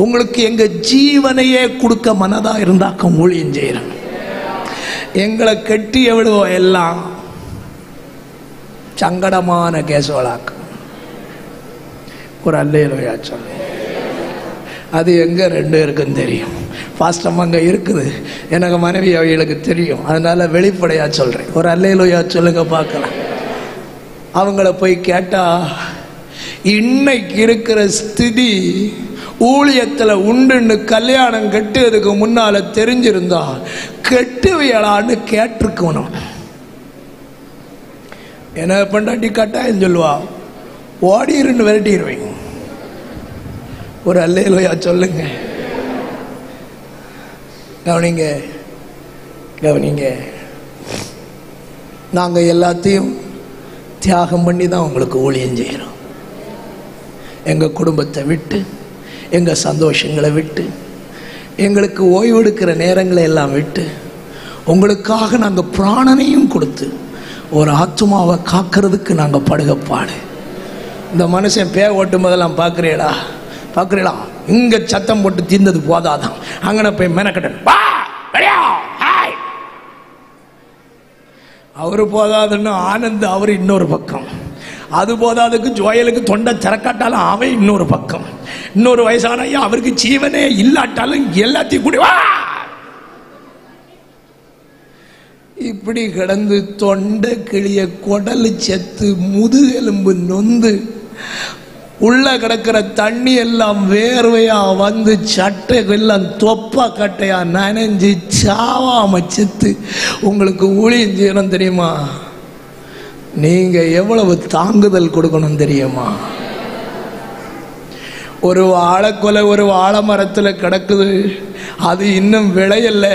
[SPEAKER 1] உங்களுக்கு எங்க ஜீவனையே கொடுக்க மனதா இருந்தாக்கம் ஊழியம் செய்யறோம். எங்களை கட்டி எவ்வளோ எல்லாம் சங்கடமான கேசவளாக்கம். ஒரு அல்லேலூயா சொல்லு. அது எங்க 2 இருக்குன்னு தெரியும். பாஸ்டம் அங்க இருக்குது, எனக்கு மனைவி அவைகளுக்கு தெரியும். அதனால வெளிப்படையா சொல்றேன். ஒரு அல்லேலூயா சொல்லுங்க பார்க்கலாம். அவங்கள போய் கேட்டா இன்னைக்கு இருக்கிற ஸ்திதி ஊழியத்தில் உண்டுன்னு கல்யாணம் கட்டுறதுக்கு முன்னால தெரிஞ்சிருந்தா கெட்டுவியலான்னு கேட்டிருக்கணும். என்ன பண்ணாட்டி கட்டாயம் சொல்லுவா, ஓடிருன்னு விரட்டிடுவீங்க. ஒரு அல்லேலூயா சொல்லுங்க. கவனிங்க கவனிங்க. நாங்கள் எல்லாத்தையும் தியாகம் பண்ணி தான் உங்களுக்கு ஊழியம் செய்கிறோம். எங்கள் குடும்பத்தை விட்டு, எங்கள் சந்தோஷங்களை விட்டு, எங்களுக்கு ஓய்வெடுக்கிற நேரங்களை எல்லாம் விட்டு, உங்களுக்காக நாங்கள் பிராணனையும் கொடுத்து ஒரு ஆத்மாவை காக்கிறதுக்கு நாங்கள் படுகப்பாடு. இந்த மனுஷன் பே ஓட்டும் போதெல்லாம் பார்க்குறீடா பார்க்குறீடா, இங்கே சத்தம் போட்டு தீர்ந்தது போதாதான், அங்கே போய் மெனக்கட்டன் அவரு போதாதுன்னு ஆனந்த் அவர் இன்னொரு பக்கம், அது போதாதுக்கு ஜோயலுக்கு தொண்டை திறக்காட்டாலும் அவன் இன்னொரு பக்கம், இன்னொரு வயசான ஐயா அவருக்கு ஜீவனே இல்லாட்டாலும் எல்லாத்தையும் கூட இப்படி கிடந்து தொண்டை கிளிய குடல் செத்து முதுகெலும்பு நொந்து உள்ள கிடக்கிற தண்ணி எல்லாம் வேர்வையா வந்து சட்டை எல்லாம் தொப்பா கட்டையா நனைஞ்சு சாவாம செத்து உங்களுக்கு ஊழியம் செய்யணும் தெரியுமா? நீங்க எவ்வளவு தாங்குதல் கொடுக்கணும் தெரியுமா? ஒரு வாழைக்கொலை ஒரு வாழை மரத்துல கிடக்குது, அது இன்னும் விளையல,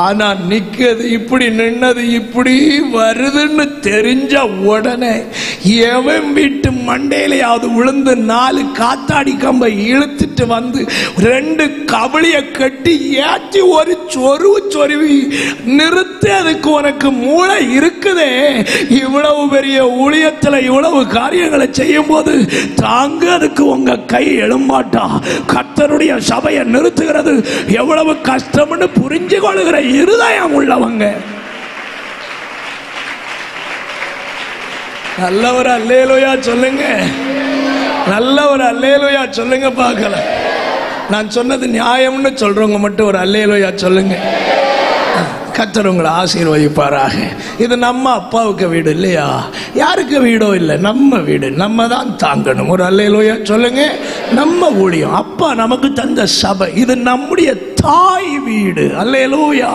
[SPEAKER 1] ஆனா நிக்கிறது இப்படி நின்னது இப்படி வருதுன்னு தெரிஞ்ச உடனே எவன் வீட்டு மண்டையிலையாவது விழுந்து 4 காத்தாடி கம்பை இழுத்துட்டு வந்து 2 கவளிய கட்டி ஏற்றி ஒரு சொருவி நிறுத்தி, அதுக்கு உனக்கு மூளை இருக்குதே, இவ்வளவு பெரிய ஊழியத்துல இவ்வளவு காரியங்களை செய்யும் போது தாங்க அதுக்கு உங்க கை எழும்பாட்டா? கர்த்தருடைய சபையை நிறுத்துகிறது எவ்வளவு கஷ்டம்னு புரிஞ்சு கொள்கிற இருதயம் உள்ளவங்க. நல்ல ஒரு அல்லேலூயா சொல்லுங்க, நல்ல ஒரு அல்லேலூயா சொல்லுங்க பார்க்கலாம். நான் சொன்னது நியாயம்னு சொல்றவங்க மட்டும் ஒரு அல்லேலூயா சொல்லுங்க. கர்த்தர் உங்களை ஆசீர்வதிப்பாராக. இது நம்ம அப்பாவுக்கு வீடு இல்லையா? யாருக்கு வீடோ இல்லை, நம்ம வீடு, நம்ம தான் தாங்கணும். ஒரு அல்லேலூயா சொல்லுங்க. நம்ம ஊழியம், அப்பா நமக்கு தந்த சபை, இது நம்முடைய தாய் வீடு. அல்லேலூயா.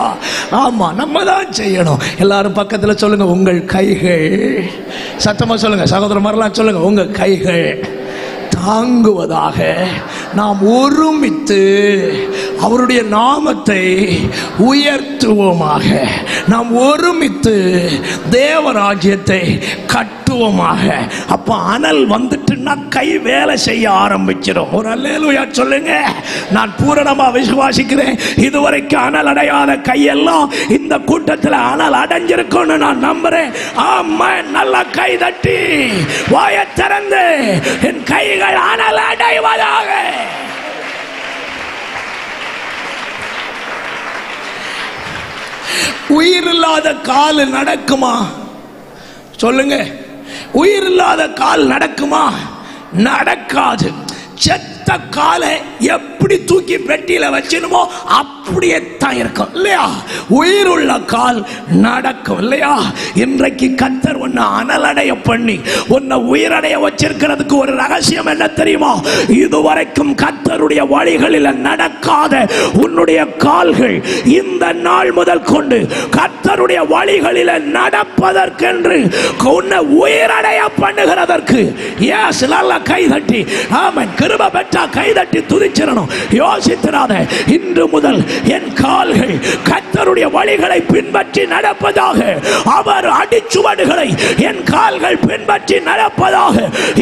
[SPEAKER 1] ஆமா, நம்ம தான் செய்யணும். எல்லாரும் பக்கத்தில் சொல்லுங்க, உங்கள் கைகள், சத்தமா சொல்லுங்க, சகோதரமாரெல்லாம் சொல்லுங்க, உங்க கைகள் தாங்குவதாக. நாம் ஒருமித்து அவருடைய நாமத்தை உயர்த்துவோமாக. நாம் ஒருமித்து தேவராஜ்யத்தை கட்டுவோமாக. அப்ப அனல் வந்துட்டுன்னா கை வேலை செய்ய ஆரம்பிச்சிடும். ஒரு அல்லேலூயா சொல்லுங்க. நான் பூரணமா விசுவாசிக்கிறேன், இதுவரைக்கும் அனல் அடையாத கையெல்லாம் இந்த கூட்டத்தில் அனல் அடைஞ்சிருக்கும்னு நான் நம்புறேன். ஆமா, நல்ல கை தட்டி வாயை திறந்து என் கைகள் அனல் அடைவதாக. உயிர் இல்லாத கால் நடக்குமா? சொல்லுங்க, உயிர் இல்லாத கால் நடக்குமா? நடக்காது. செத்த காலை எப்படி தூக்கி பெட்டியில வச்சிருமோ அப்படியே தான் இருக்கும் இல்லையா? உயிர் உள்ள கால் நடக்கும் இல்லையா? இன்றைக்கு கர்த்தர் உன்னை அனலடைய பண்ணி உன்னை உயிரடைய வச்சிருக்கிறதுக்கு ஒரு ரகசியம் என்ன தெரியுமா? இதுவரைக்கும் கர்த்தருடைய வழிகளில் நடக்காத உன்னுடைய கால்கள் இந்த நாள் முதல் கொண்டு கர்த்தருடைய வழிகளில் நடப்பதற்கென்று உன்னை உயிரடைய பண்ணுகிறதற்கு நல்ல கை தட்டி ஆமென். கிருபை பெற்றா கை தட்டி துதிச்சிடணும். யோசித்திராத. இன்று முதல் என் கால்கள் கர்த்தருடைய வழிகளை பின்பற்றி நடப்பதாக. அவர் அடிச்சுவடுகளை என் கால்கள் பின்பற்றி நடப்பதாக.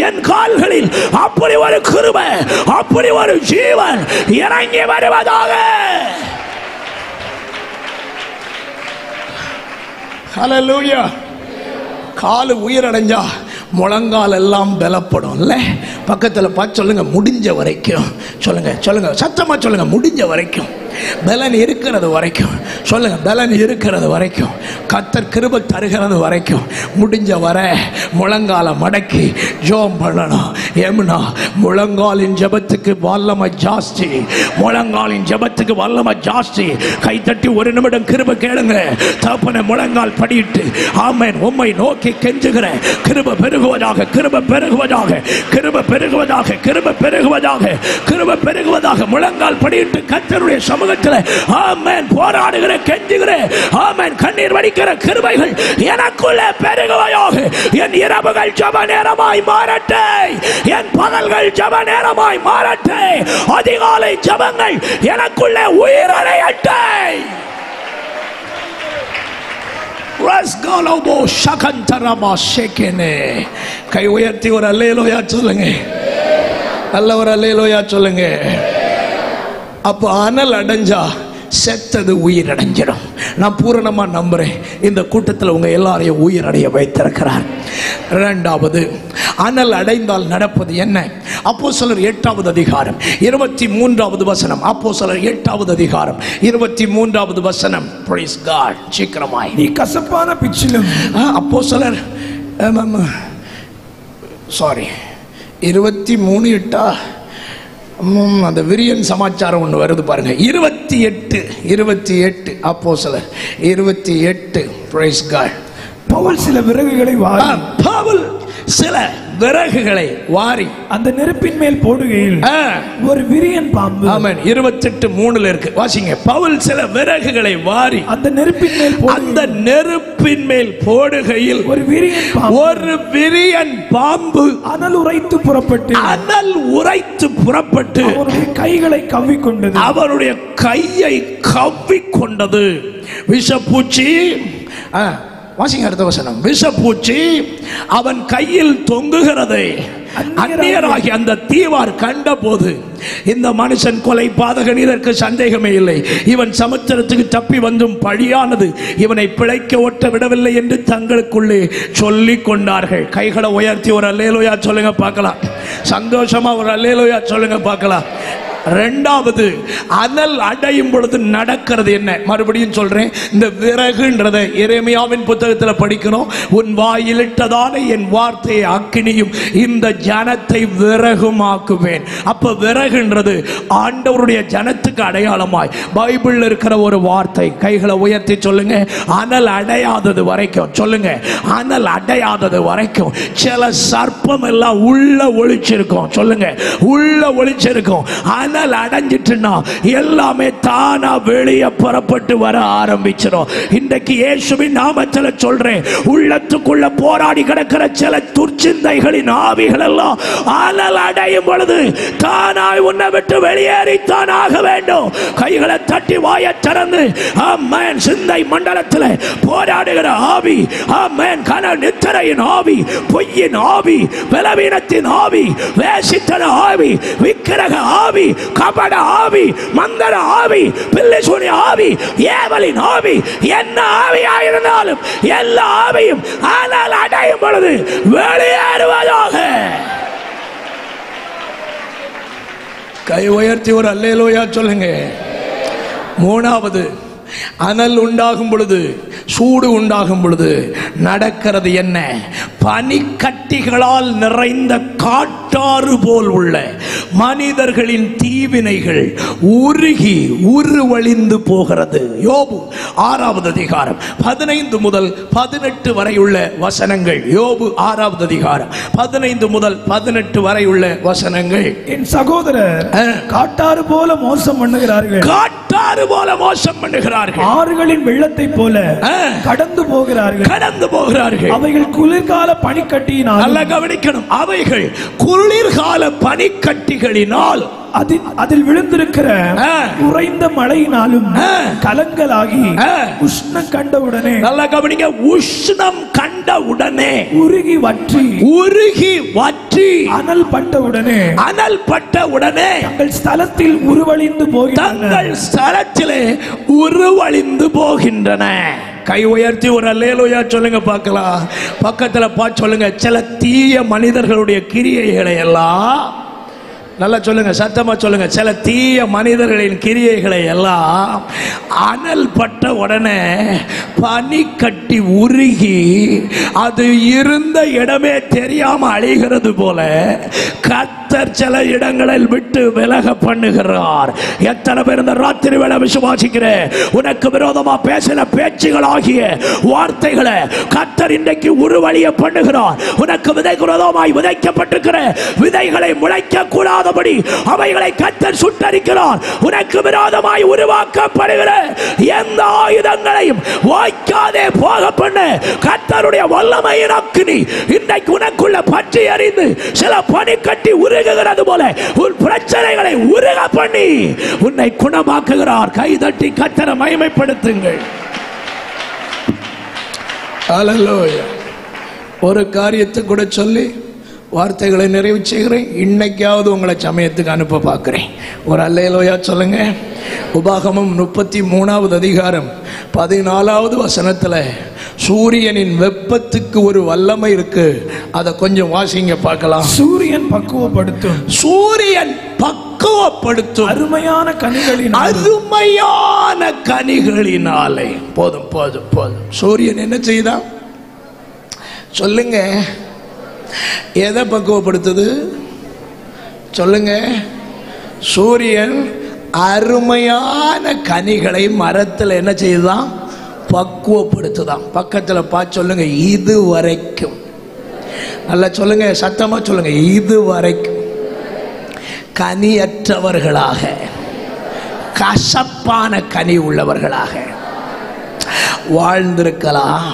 [SPEAKER 1] என் கால்களில் அப்படி ஒரு கிருபை, அப்படி ஒரு ஜீவன் இறங்கி வருவதாக. ஹல்லேலூயா. காலு உயிரடைஞ்சா முழங்கால் எல்லாம் பலப்படும் இல்ல? பக்கத்தில் பார்த்து சொல்லுங்க, முடிஞ்ச வரைக்கும் சொல்லுங்க, சொல்லுங்க, சத்தமா சொல்லுங்க, முடிஞ்ச வரைக்கும், பலன் இருக்கிறது வரைக்கும் சொல்லுங்க, பலன் இருக்கிறது வரைக்கும், கர்த்தர் கிருபை தருகிறது வரைக்கும் முடிஞ்ச வர முழங்கால மடக்கி ஜெபம் பண்ணணும். ஏம்னா முழங்காலின் ஜெபத்துக்கு வல்லமை ஜாஸ்தி, முழங்காலின் ஜெபத்துக்கு வல்லமை ஜாஸ்தி. கை தட்டி ஒரு நிமிடம் கிருபை கேளுங்க. தகப்பனே, முழங்கால் படியிட்டு ஆமென் உம்மை நோக்கி கெஞ்சுகிற கிருபை பெருகுவதாக, கிருபை பெருகுவதாக, கிருபை பெருகுவதாக, கிருபை பெருகுவதாக, கிருபை பெருகுவதாக. முழங்கால் படியிட்டு கர்த்தருடைய சமூகத்தில் ஆமென் போராடுகிற கெஞ்சுகிற ஆமென் கண்ணீர் வடிக்கிற கிருபைகள் எனக்குள்ளே பெருகுவதாக. என் இரவுகள் ஜெப நேரமாய் மாறட்டே, என் பகல்கள் ஜெப நேரமாய் மாறட்டே, அதிகாலை ஜெபங்கள் எனக்குள்ளே உயிரடையட்டே. கை உயர்த்தி ஒரு அல்லேலூயா சொல்லுங்க. நல்ல ஒரு அல்லேலூயா சொல்லுங்க. அப்போ அனல் அடைஞ்சா செத்தது உயிர் அடைஞ்சிடும். நான் பூரணமா நம்புறேன் இந்த கூட்டத்தில் உங்க எல்லாரையும் உயிரடைய வைத்திருக்கிறார். இரண்டாவது, அனல் அடைந்தால் நடப்பது என்ன? அப்போஸ்தலர் 8வது அதிகாரம் 23வது வசனம். அப்போஸ்தலர் 8வது அதிகாரம் 23வது வசனம். Praise God. சீக்கிரமாய்.
[SPEAKER 2] நீ கசப்பான பிச்சிலும்
[SPEAKER 1] அப்போஸ்தலர் 23 அந்த விரியன் சமாச்சாரம் ஒன்று வருது பாருங்க. 28 அப்போஸ்தலர் 28. Price God.
[SPEAKER 2] பவுல் சில விறகுகளை வாரி
[SPEAKER 1] அந்த நெருப்பின் மேல் போடுகையில்
[SPEAKER 2] ஒரு விரியன் பாம்பு.
[SPEAKER 1] ஆமென். 28:3 இருக்கு, வாசிங்க. பவுல் சில விறகுகளை வாரி அந்த நெருப்பின் மேல் போடுகையில் ஒரு விரியன் பாம்பு
[SPEAKER 2] அனல் உரைத்து புறப்பட்டு அவருடைய கைகளை கவ்விக்கொண்டது.
[SPEAKER 1] அவருடைய கையை கவ்விக்கொண்டது. விஷப்பூச்சி, வாசிங்க அடுத்த வசனம். விஷப்பூச்சி அவன் கையில் தொங்குகிறதை அந்நியராகி அந்த தீவார் கண்ட போது, இந்த மனுஷன் கொலை பாதகன், இதற்கு சந்தேகமே இல்லை, இவன் சமுத்திரத்துக்கு தப்பி வந்தும் பழியானது இவனை பிழைக்க ஒட்ட விடவில்லை என்று தங்களுக்குள்ளே சொல்லிக் கொண்டார்கள். கைகளை உயர்த்தி ஒரு அல்லேலூயா சொல்லுங்க பார்க்கலாம். சந்தோஷமா ஒரு அல்லேலூயா சொல்லுங்க பார்க்கலாம். இரண்டாவது, அனல் அடையும் பொழுது நடக்கிறது என்ன? மறுபடியும் சொல்றேன், இந்த விறகுன்றத எரேமியாவின் புத்தகத்தில் படிக்கணும். உன் வாயிலிட்டதான என் வார்த்தையை அக்கினியும் இந்த ஜனத்தை விறகும் ஆக்குவேன். அப்ப விறகுன்றது ஆண்டவருடைய ஜனத்துக்கு அடையாளமாய் பைபிள்ல இருக்கிற ஒரு வார்த்தை. கைகளை உயர்த்தி சொல்லுங்க. அனல் அடையாதது வரைக்கும் சொல்லுங்க. அனல் அடையாதது வரைக்கும் சில சர்ப்பம் எல்லாம் உள்ள ஒளிச்சிருக்கும். சொல்லுங்க, உள்ள ஒளிச்சிருக்கும். அனல் அடைஞ்சிட்டுனா எல்லாமே தானா வெளியே புறப்பட்டு வர ஆரம்பிச்சிடும். இன்றைக்கு இயேசுவின் நாமத்தில் சொல்றேன், உள்ளத்துக்குள்ள போராடி கிடக்கிற சில துர்ச்சிந்தைகளின் ஆவிகள் எல்லாம் அனல் அடையும் பொழுது தானாய் உன்னை விட்டு வெளியேறித்தான் ஆக வேண்டும். கைகளை தட்டி வாயை திறந்து ஆமென். சிந்தை மண்டலத்தில் போராடுகிற ஆவி, ஆமென், கன நித்திரையின் ஆவி, பொய்யின் ஆவி, பலவீனத்தின் ஆவி, வேசித்தன ஆவி, விக்கிரக ஆவி, கபட ஆவி, மந்திர ஆவி, பில்லிசூனி ஆவி, ஏவலின் ஆவி, என்ன ஆவியாயிருந்தாலும் எல்லா ஆவியும் ஆனால் அடையும் பொழுது வெளியேறுவதாக. கை உயர்த்தி ஒரு அல்லேலூயா சொல்லுங்க. மூணாவது, அனல் உண்டாகும் பொழுது, சூடு உண்டாகும் பொழுது நடக்கிறது என்ன? பனிக்கட்டிகளால் நிறைந்த காட்டாறு போல் உள்ள மனிதர்களின் தீவினைகள் உருகி உருவழிந்து போகிறது. யோபு 6வது அதிகாரம் 15 முதல் 18 வரை உள்ள வசனங்கள். யோபு 6வது அதிகாரம் 15 முதல் 18 வரை உள்ள வசனங்கள்.
[SPEAKER 2] என் சகோதரர் காட்டாறு போல மோசம் பண்ணுகிறார்கள்.
[SPEAKER 1] காட்டாறு போல மோசம் பண்ணுகிறார்கள்.
[SPEAKER 2] ஆறுகளின் வெள்ளத்தை போல கடந்து போகிறார்கள். அவைகள் குளிர்கால பனிக்கட்டியினால்,
[SPEAKER 1] நல்லா கவனிக்கணும், அவைகள் குளிர்கால பனிக்கட்டிகளினால்,
[SPEAKER 2] அதில் விழுந்திருக்கிற உறைந்த மழையினாலும் கலங்களாகி உஷ்ணம் கண்டவுடனே,
[SPEAKER 1] நல்லா கவனிங்க, உஷ்ணம் கண்டவுடனே
[SPEAKER 2] உருகி வற்றி அனல் பட்டவுடனே தங்கள் ஸ்தலத்தில் உருவழிந்து போகின்றன.
[SPEAKER 1] கை உயர்த்தி ஒரு அல்லேலூயா சொல்லுங்க பார்க்கலாம். பக்கத்துல பார்த்து சொல்லுங்க, சில தீய மனிதர்களுடைய கிரியைகளை எல்லாம், நல்லா சொல்லுங்க, சத்தமா சொல்லுங்க, சில தீய மனிதர்களின் கிரியைகளை எல்லாம் அனல் பட்ட உடனே பனி கட்டி உருகி அது இருந்த இடமே தெரியாம அழிகிறது போல கர்த்தர் சில இடங்களில் விட்டு விலக பண்ணுகிறார். எத்தனை பேர் இந்த ராத்திரி வேளை விசுவாசிக்கிற, உனக்கு விரோதமா பேசின பேச்சுகள் ஆகிய வார்த்தைகளை கர்த்தர் இன்றைக்கு உருவழிய பண்ணுகிறார். உனக்கு விதைக்கு விரோதமாய் விதைக்கப்பட்டிருக்கிற விதைகளை முளைக்க கூடாதபடி அவைகளை கர்த்தர் சுட்டரிக்கிறார். உனக்கு விரோதமாய் உருவாக்கப்படுகிற எந்த ஆயுதங்களையும் வாய்க்காதே போக பண்ண கர்த்தருடைய வல்லமையின் அக்கினி இன்றைக்கு உனக்குள்ள பற்றி எறிந்து சில பனி கட்டி உருகுகிறது போல உன் பிரச்சனைகளை உருக பண்ணி உன்னை குணமாக்குகிறார். கைதட்டி கர்த்தரை மகிமைப்படுத்துங்கள். ஹல்லேலூயா. ஒரு காரியத்தை கூட சொல்லி
[SPEAKER 2] வார்த்தைகளை நிறைவு செய்கிறேன். இன்னைக்காவது உங்களை சமயத்துக்கு அனுப்ப பார்க்கிறேன். ஒரு அல்லேலூயா சொல்லுங்க. உபாகமம் 33வது அதிகாரம் 14வது வசனத்துல சூரியனின் வெப்பத்துக்கு ஒரு வல்லமை இருக்கு. அதை கொஞ்சம் வாசிங்க பார்க்கலாம்.
[SPEAKER 1] சூரியன் பக்குவப்படுத்தும்,
[SPEAKER 2] சூரியன் பக்குவப்படுத்தும்
[SPEAKER 1] அருமையான கனிகளினால்,
[SPEAKER 2] அருமையான கனிகளினாலே. போதும் போதும் போதும். சூரியன் என்ன செய்தான் சொல்லுங்க? எதை பக்குவப்படுத்துது சொல்லுங்க? சூரியன் அருமையான கனிகளை மரத்தில் என்ன செய்யுதான்? பக்குவப்படுத்துதான். பக்கத்தில் பார்த்து சொல்லுங்க, இது வரைக்கும். நல்லா சொல்லுங்க, சத்தமா சொல்லுங்க, இது வரைக்கும் கனியற்றவர்களாக, கசப்பான கனி உள்ளவர்களாக வாழ்ந்திருக்கலாம்.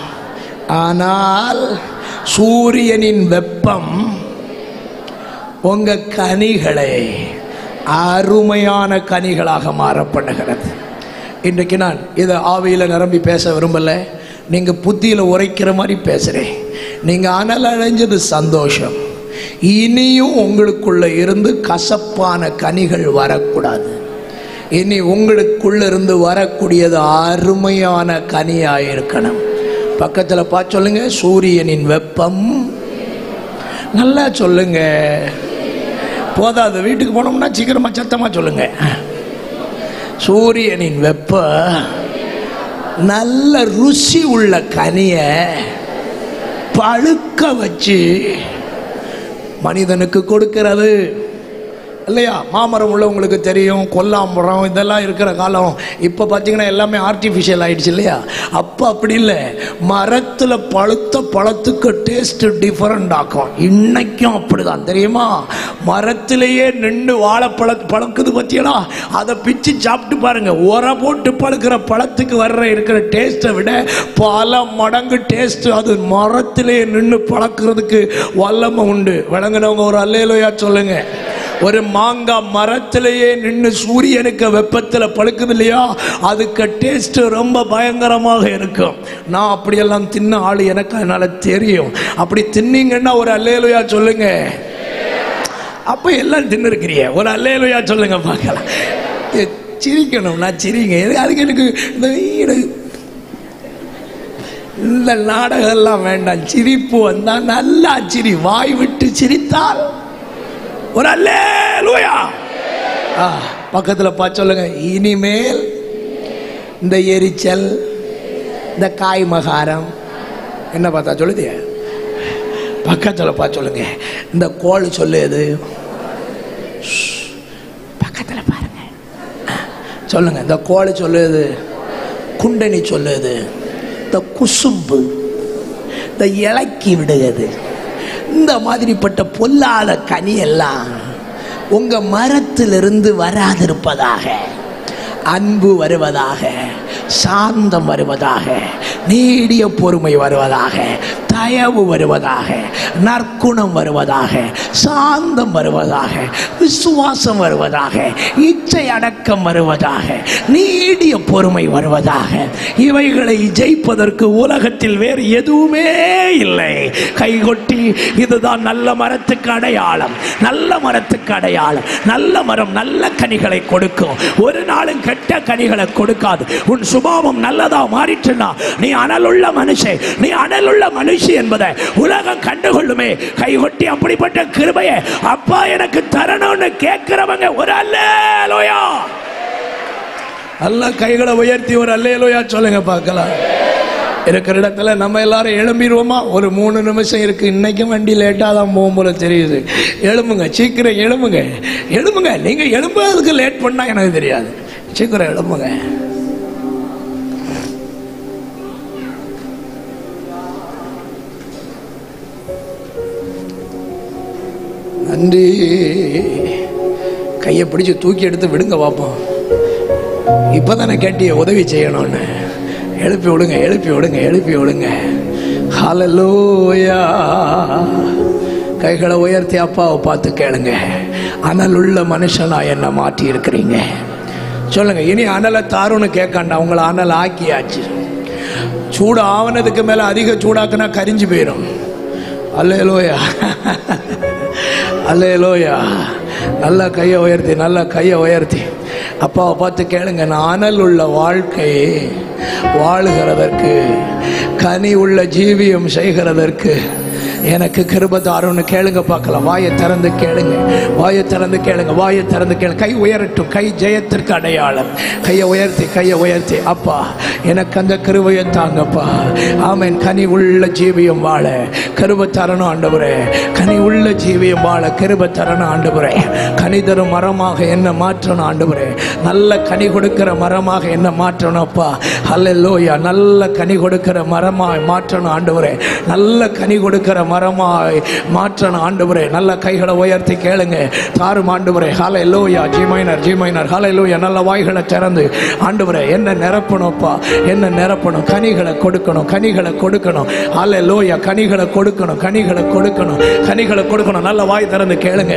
[SPEAKER 2] ஆனால் சூரியனின் வெப்பம் உங்க கனிகளை அருமையான கனிகளாக மாற பண்ணுகிறது. இன்றைக்கு நான் இதை ஆவியில் நிரம்பி பேச விரும்பல, நீங்க புத்தியில உரைக்கிற மாதிரி பேசுறேன். நீங்க அனல் அடைஞ்சது சந்தோஷம். இனியும் உங்களுக்குள்ள இருந்து கசப்பான கனிகள் வரக்கூடாது. இனி உங்களுக்குள்ள இருந்து வரக்கூடியது அருமையான கனியாயிருக்கணும். பக்கத்தில் பார்த்து சொல்லுங்க, சூரியனின் வெப்பம். நல்லா சொல்லுங்க, போதாது. வீட்டுக்கு போனோம்னா சீக்கிரமா சத்தமா சொல்லுங்க. சூரியனின் வெப்ப நல்ல ருசி உள்ள கனிய பழுக்க வச்சு மனிதனுக்கு கொடுக்கிறது இல்லையா? மாமரம் உள்ளவங்களுக்கு தெரியும், கொல்லாமரம் இதெல்லாம் இருக்கிற காலம். இப்போ பார்த்தீங்கன்னா எல்லாமே ஆர்டிஃபிஷியல் ஆயிடுச்சு இல்லையா? அப்போ அப்படி இல்லை. மரத்தில் பழுத்த பழத்துக்கு டேஸ்ட் டிஃபரெண்ட் ஆக்கும். இன்னைக்கும் அப்படிதான் தெரியுமா? மரத்திலேயே நின்று வாழைப்பழ பழக்குது பற்றியடா, அதை பிச்சு சாப்பிட்டு பாருங்க. உர போட்டு பழுக்கிற பழத்துக்கு வர்ற இருக்கிற டேஸ்ட்டை விட பல மடங்கு டேஸ்ட் அது மரத்திலேயே நின்று பழக்கிறதுக்கு வல்லமை உண்டு. விளங்குனவங்க ஒரு அல்லேலூயா சொல்லுங்க. ஒரு மாங்காய் மரத்திலேயே நின்று சூரியனுக்கு வெப்பத்தில் பழுக்குது இல்லையா? அதுக்கு டேஸ்ட் ரொம்ப பயங்கரமாக இருக்கும். நான் அப்படியெல்லாம் தின்ன ஆள், எனக்கு அதனால தெரியும். அப்படி தின்னீங்கன்னா ஒரு அல்லேலூயா சொல்லுங்க. அப்ப எல்லாம் தின்னு இருக்கிறீங்க, ஒரு அல்லேலூயா சொல்லுங்க பார்க்கலாம். சிரிக்கணும், நான் சிரிங்க. அதுக்கு எனக்கு இந்த நாடகம் எல்லாம் வேண்டாம். சிரிப்பு வந்தா நல்லா சிரி, வாய் விட்டு சிரித்தால் ஒரு அல்லேலூயா. பக்கத்தில் பார்த்து சொல்லுங்க, இனிமேல் இந்த எரிச்சல், இந்த காய் மகாரம் என்ன பார்த்தா சொல்லுது? பக்கத்தில் பார்த்து சொல்லுங்க, இந்த கோள் சொல்லுது. பக்கத்தில் பாருங்க, சொல்லுங்க, இந்த கோள் சொல்லுது, குண்டனி சொல்லுது, இந்த குசும்பு, இந்த இலக்கி விடுகிறது. இந்த மாதிரிப்பட்ட பொல்லாத கனி எல்லாம் உங்க மரத்திலிருந்து வராதிருப்பதாக. அன்பு வருவதாக, சாந்தம் வருவதாக, நீடிய பொறுமை வருவதாக, தயவு வருவதாக, நற்குணம் வருவதாக, சாந்தம் வருவதாக, விசுவாசம் வருவதாக, இச்சை அடக்கம் வருவதாக, நீடிய பொறுமை வருவதாக. இவைகளை ஜெயிப்பதற்கு உலகத்தில் வேறு எதுவுமே இல்லை. கைகொட்டி இதுதான் நல்ல மரத்துக்கு அடையாளம், நல்ல மரத்துக்கு அடையாளம். நல்ல மரம் நல்ல கனிகளை கொடுக்கும், ஒரு நாளும் கெட்ட கனிகளை கொடுக்காது. உன் சுபாவம் நல்லதா மாறிட்டுனா நீ அனலுள்ள மனுஷன், நீ அனலுள்ள மனுஷி என்பதை உலகம் கண்டுகொள்ளுமே. கைகொட்டி அப்படிப்பட்ட கிருபையை அப்பா எனக்கு தரணும்னு கேட்கிறவங்க ஒரு அல்லேலூயா. அல்ல கைகளை உயர்த்தி ஒரு அல்லேலூயா சொல்லுங்க பார்க்கலாம். இருக்கிற இடத்துல நம்ம எல்லாரும் எழும்பிடுவோமா? ஒரு 3 நிமிஷம் இருக்கு. இன்னைக்கும் வண்டி லேட்டாக தான் போகும் போல தெரியுது. எழும்புங்க, சீக்கிரம் எழும்புங்க, எழும்புங்க. நீங்க எழும்புறதுக்கு லேட் பண்ணா எனக்கு தெரியாது. சீக்கிரம் எழும்புங்க. நன்றி. கையை பிடிச்சு தூக்கி எடுத்து விடுங்க பார்ப்போம். இப்பதானே கேட்டிய உதவி செய்யணும்னு. எழுப்பி விடுங்க, எழுப்பி விடுங்க, எழுப்பி விடுங்க. ஹல்லேலூயா. கைகளை உயர்த்தி அப்பாவை பார்த்து கேளுங்க, அனலுள்ள மனுஷனா என்ன மாற்றி இருக்கிறீங்க சொல்லுங்க. இனி அனலை தாருன்னு கேட்காண்டா, உங்களை அனல் ஆக்கியாச்சு. சூடு ஆவனதுக்கு மேல அதிக சூடாக்குனா கரிஞ்சு போயிடும். அல்லேலூயா, அல்லேலூயா. நல்ல கையை உயர்த்தி, நல்ல கையை உயர்த்தி அப்பாவை பார்த்து கேளுங்க. நான் அனல் உள்ள வாழ்க்கை வாழுகிறதற்கு, கனி உள்ள ஜீவியம் செய்கிறதற்கு எனக்கு கிருபை தாருன்னு கேளுங்க பார்க்கலாம். வாயை திறந்து கேளுங்க, வாயை திறந்து கேளுங்க, வாயை திறந்து கேளுங்க. கை உயரட்டும், கை ஜெயத்திற்கு அடையாளம். கையை உயர்த்தி, கையை உயர்த்தி, அப்பா எனக்கு அந்த கிருபையை தாங்கப்பா. ஆமென். கனி உள்ள ஜீவியம் வாழ கிருபை தரணும் ஆண்டவரே. கனி உள்ள ஜீவியம் வாழ கிருபை தரணும் ஆண்டவரே. கனி தரும் மரமாக என்ன மாற்றணும் ஆண்டவரே. நல்ல கனி கொடுக்கிற மரமாக என்ன மாற்றணும் அப்பா. அல்லேலூயா. நல்ல கனி கொடுக்கிற மரமாய் மாற்றணும் ஆண்டவரே. நல்ல கனி கொடுக்கிற மரமாய் மாற்றணும் ஆண்டவரே. நல்ல கைகளை உயர்த்தி கேளுங்க. தாரும் ஆண்டவரே. Hallelujah. G minor, G minor. Hallelujah. நல்ல வாய்களை திறந்து ஆண்டவரே என்ன நிரப்பணும்ப்பா, என்ன நிரப்பணும். கனிகளை கொடுக்கணும், கனிகளை கொடுக்கணும். ஹல்லேலூயா. கனிகளை கொடுக்கணும், கனிகளை கொடுக்கணும், கனிகளை கொடுக்கணும். நல்ல வாய் திறந்து கேளுங்க.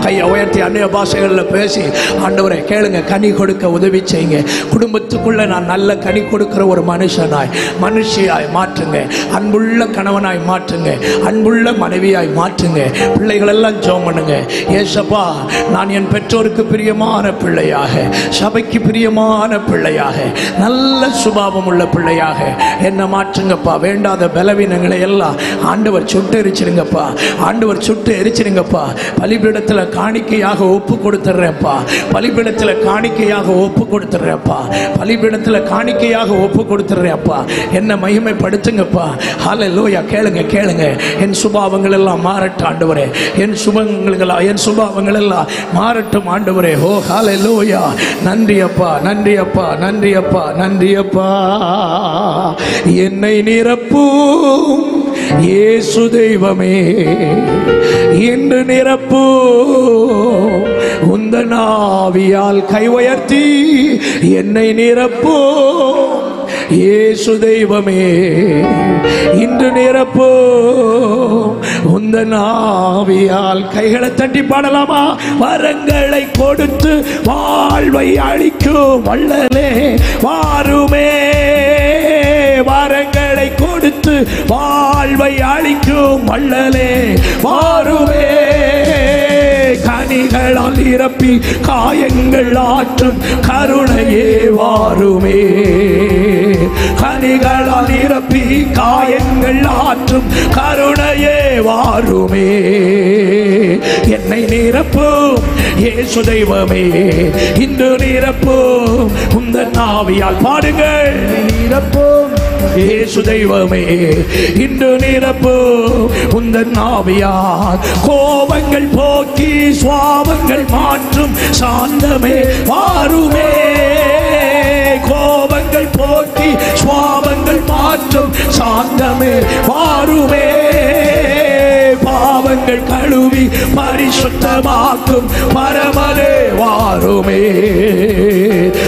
[SPEAKER 2] கையை உயர்த்தி அந்நிய பாஷைகளில் பேசி ஆண்டவரை கேளுங்க. கனி கொடுக்க உதவி செய்யுங்க. குடும்பத்துக்குள்ள நான் நல்ல கனி கொடுக்கிற ஒரு மனுஷனாய், மனுஷியாய் மாற்றுங்க. அன்புள்ள கணவனாய் மாற்றுங்க, அன்புள்ள மனைவியாய் மாற்றுங்க. பிள்ளைகள் எல்லாம் ஜெபம் பண்ணுங்க. ஏசப்பா, நான் என் பெற்றோருக்கு பிரியமான பிள்ளையாக, சபைக்கு பிரியமான பிள்ளையாக, நல்ல சுபாவம் உள்ள பிள்ளையாக என்ன மாற்றுங்கப்பா. வேண்டாத பலவீனங்களை எல்லாம் ஆண்டவர் சுட்டு எரிச்சிருங்கப்பா, ஆண்டவர் சுட்டு எரிச்சிருங்கப்பா. பலிபீடத்தில் காணிக்கையாக ஒப்பு கொடுத்துட்றேன்ப்பா, பலிபீடத்தில் காணிக்கையாக ஒப்பு கொடுத்துட்றேன்ப்பா, பலிபீடத்தில் காணிக்கையாக ஒப்பு கொடுத்துட்றேன்ப்பா. என்ன மகிமைப்படுத்துங்கப்பா. ஹல்லேலூயா. கேளுங்க, கேளுங்க. என் சுபாவங்கள் எல்லாம் மாறட்டும் ஆண்டவரே. என் சுபாவங்கள் எல்லாம் மாறட்டும் ஆண்டவரே. ஓ ஹல்லேலூயா. நன்றி அப்பா, நன்றி அப்பா, நன்றி அப்பா, நன்றி அப்பா. என்னை நிரப்பும் இயேசு தெய்வமே, இன்று நிரப்பு உந்தன் ஆவியால். கை உயர்த்தி என்னை நிரப்பு இயேசு தெய்வமே, இன்று நிரப்பு உந்தன் ஆவியால். கைகளை தட்டி பாடலாமா? வரங்களை கொடுத்து வாழ்வை அளிக்கும் வல்லலே வாருமே, வரங்களை கொடுத்து வாழ்வை அளிக்கும் வல்லலே வாருமே. கனிகளால் நிரப்பி காயங்கள் ஆற்றும் கருணையே வாருமே, கனிகளால் நிரப்பி காயங்கள் ஆற்றும் கருணையே வாருமே. என்னை நிரப்பும் இயேசு தெய்வமே, இன்று நிரப்பும் உந்தன் ஆவியால். பாடுங்கள். நிரப்பும் இயேசு தெய்வமே, இன்று நிரப்பும் உந்தன் ஆவியால். கோபங்கள் போக்கி சுவாபங்கள் மாற்றும் சாந்தமே வாருமே, கோபங்கள் போக்கி சுவாபங்கள் மாற்றும் சாந்தமே வாருமே. பாவங்கள் கழுவி பரிசுத்தமாக்கும் பரமனே வாருமே,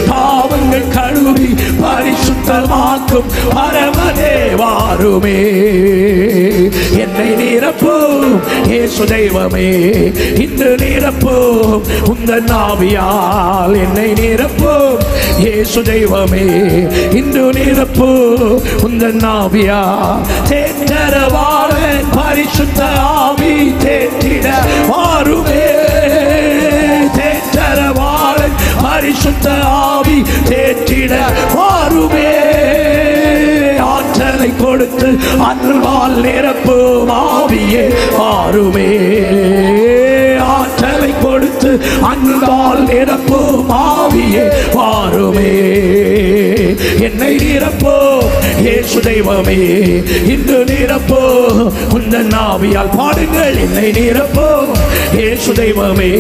[SPEAKER 2] பாவங்கள் கழுவி பரிசுத்தமாக்கும் பரமனே வாருமே. என்னை நிரப்பும் இயேசு தெய்வமே, இன்று நிரப்பும் உந்தன் ஆவியால். என்னை நிரப்பும் இயேசு தெய்வமே, இன்று நிரப்பும் உந்தன் ஆவியால். தேற்றரவான பரிசுத்த ஆவி தேற்றிட வாருமே, தேற்றரவான பரிசுத்த ஆவி தேற்றிட வாருமே. ஆற்றலை கொடுத்து அன்பால் நிரப்பும் ஆவியே வாருமே, ஆற்றலை கொடுத்து அன்பால் நிரப்பும் ஆவியே வாருமே. என்னை நிரப்பும் இயேசு தெய்வமே, இன்று நிரப்பும் உந்தன் ஆவியால். பாடுங்கள். என்னை நிரப்பும் இயேசு தெய்வமே,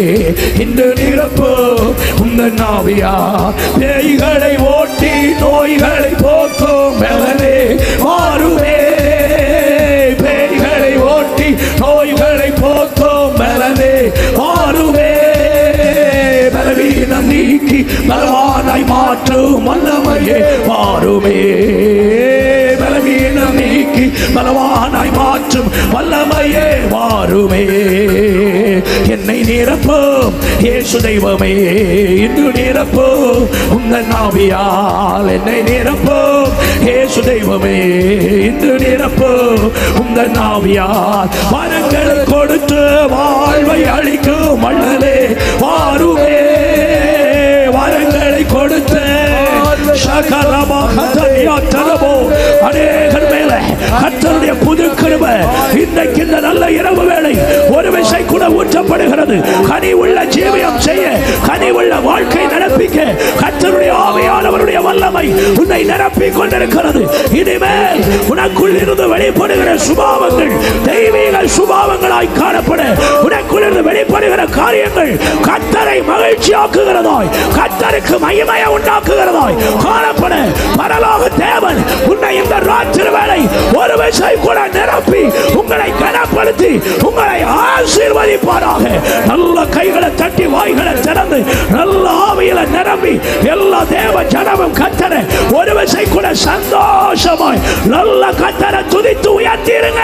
[SPEAKER 2] இன்று நிரப்பும் உந்தன் ஆவியால். பேய்களை ஓட்டி நோய்களை போக்கும் பலனே வாருமே, பேய்களை ஓட்டி நோய்களை போக்கும் பலனே வாருமே. பலவீனம் நீக்கி பலவானாய் மாற்றும் வல்லமையே வாருமே, பலவீனம் நீக்கி பலவானாய் மாற்றும் வல்லமையே வாருமே. என்னை
[SPEAKER 1] என்னை நிரப்பும் இயேசு தெய்வமே இன்று நிரப்பும் உங்கள் ஆவியால் என்னை நிரப்பும் இயேசு தெய்வமே இன்று நிரப்பும் உங்கள் ஆவியால் வரங்களை கொடுத்து வாழ்வை அளிக்கும் மன்னரே வாருமே வரங்களை கொடுத்து அநேகர் மேல கர்த்தருடைய புது கிருபை இன்றைக்கு இந்த நல்ல இரவு வேளை ஒரு விசை கூட ஊற்றப்படுகிறது. கனி உள்ள ஜீவியம் செய்ய கனி உள்ள வாழ்க்கை நிரப்பிக்க கர்த்தருடைய ஆவியானவருடைய வல்லமை உன்னை நிரப்பிக் கொண்டிருக்கிறது. இனிமேல் உனக்குள் இருந்து வெளிப்படுகிற சுபாவங்கள் தெய்வீக சுபாவங்களாய் காணப்பட உனக்குள் இருந்து வெளிப்படுகிற காரியங்கள் கர்த்தரை மகிழ்ச்சியாக்குகிறதாய் கர்த்தருக்கு மகிமையை உண்டாக்குகிறதாய் காணப்பட பரலோக தேவன் உன்னை இந்த ராத்திரி வேளை ஒரு விசை கூட நிரப்பி உங்களை கனப்படுத்தி உங்களை ஆசீர்வதிப்பாராக. நல்ல கைகளை தட்டி வாய்களை திறந்து நல்ல ஆவியில நிரம்பி எல்லா தேவ ஜனமும் கர்த்தரை ஒரு விசை கூட சந்தோஷமாய் நல்ல கர்த்தரை துதித்து உயர்த்திடுங்க.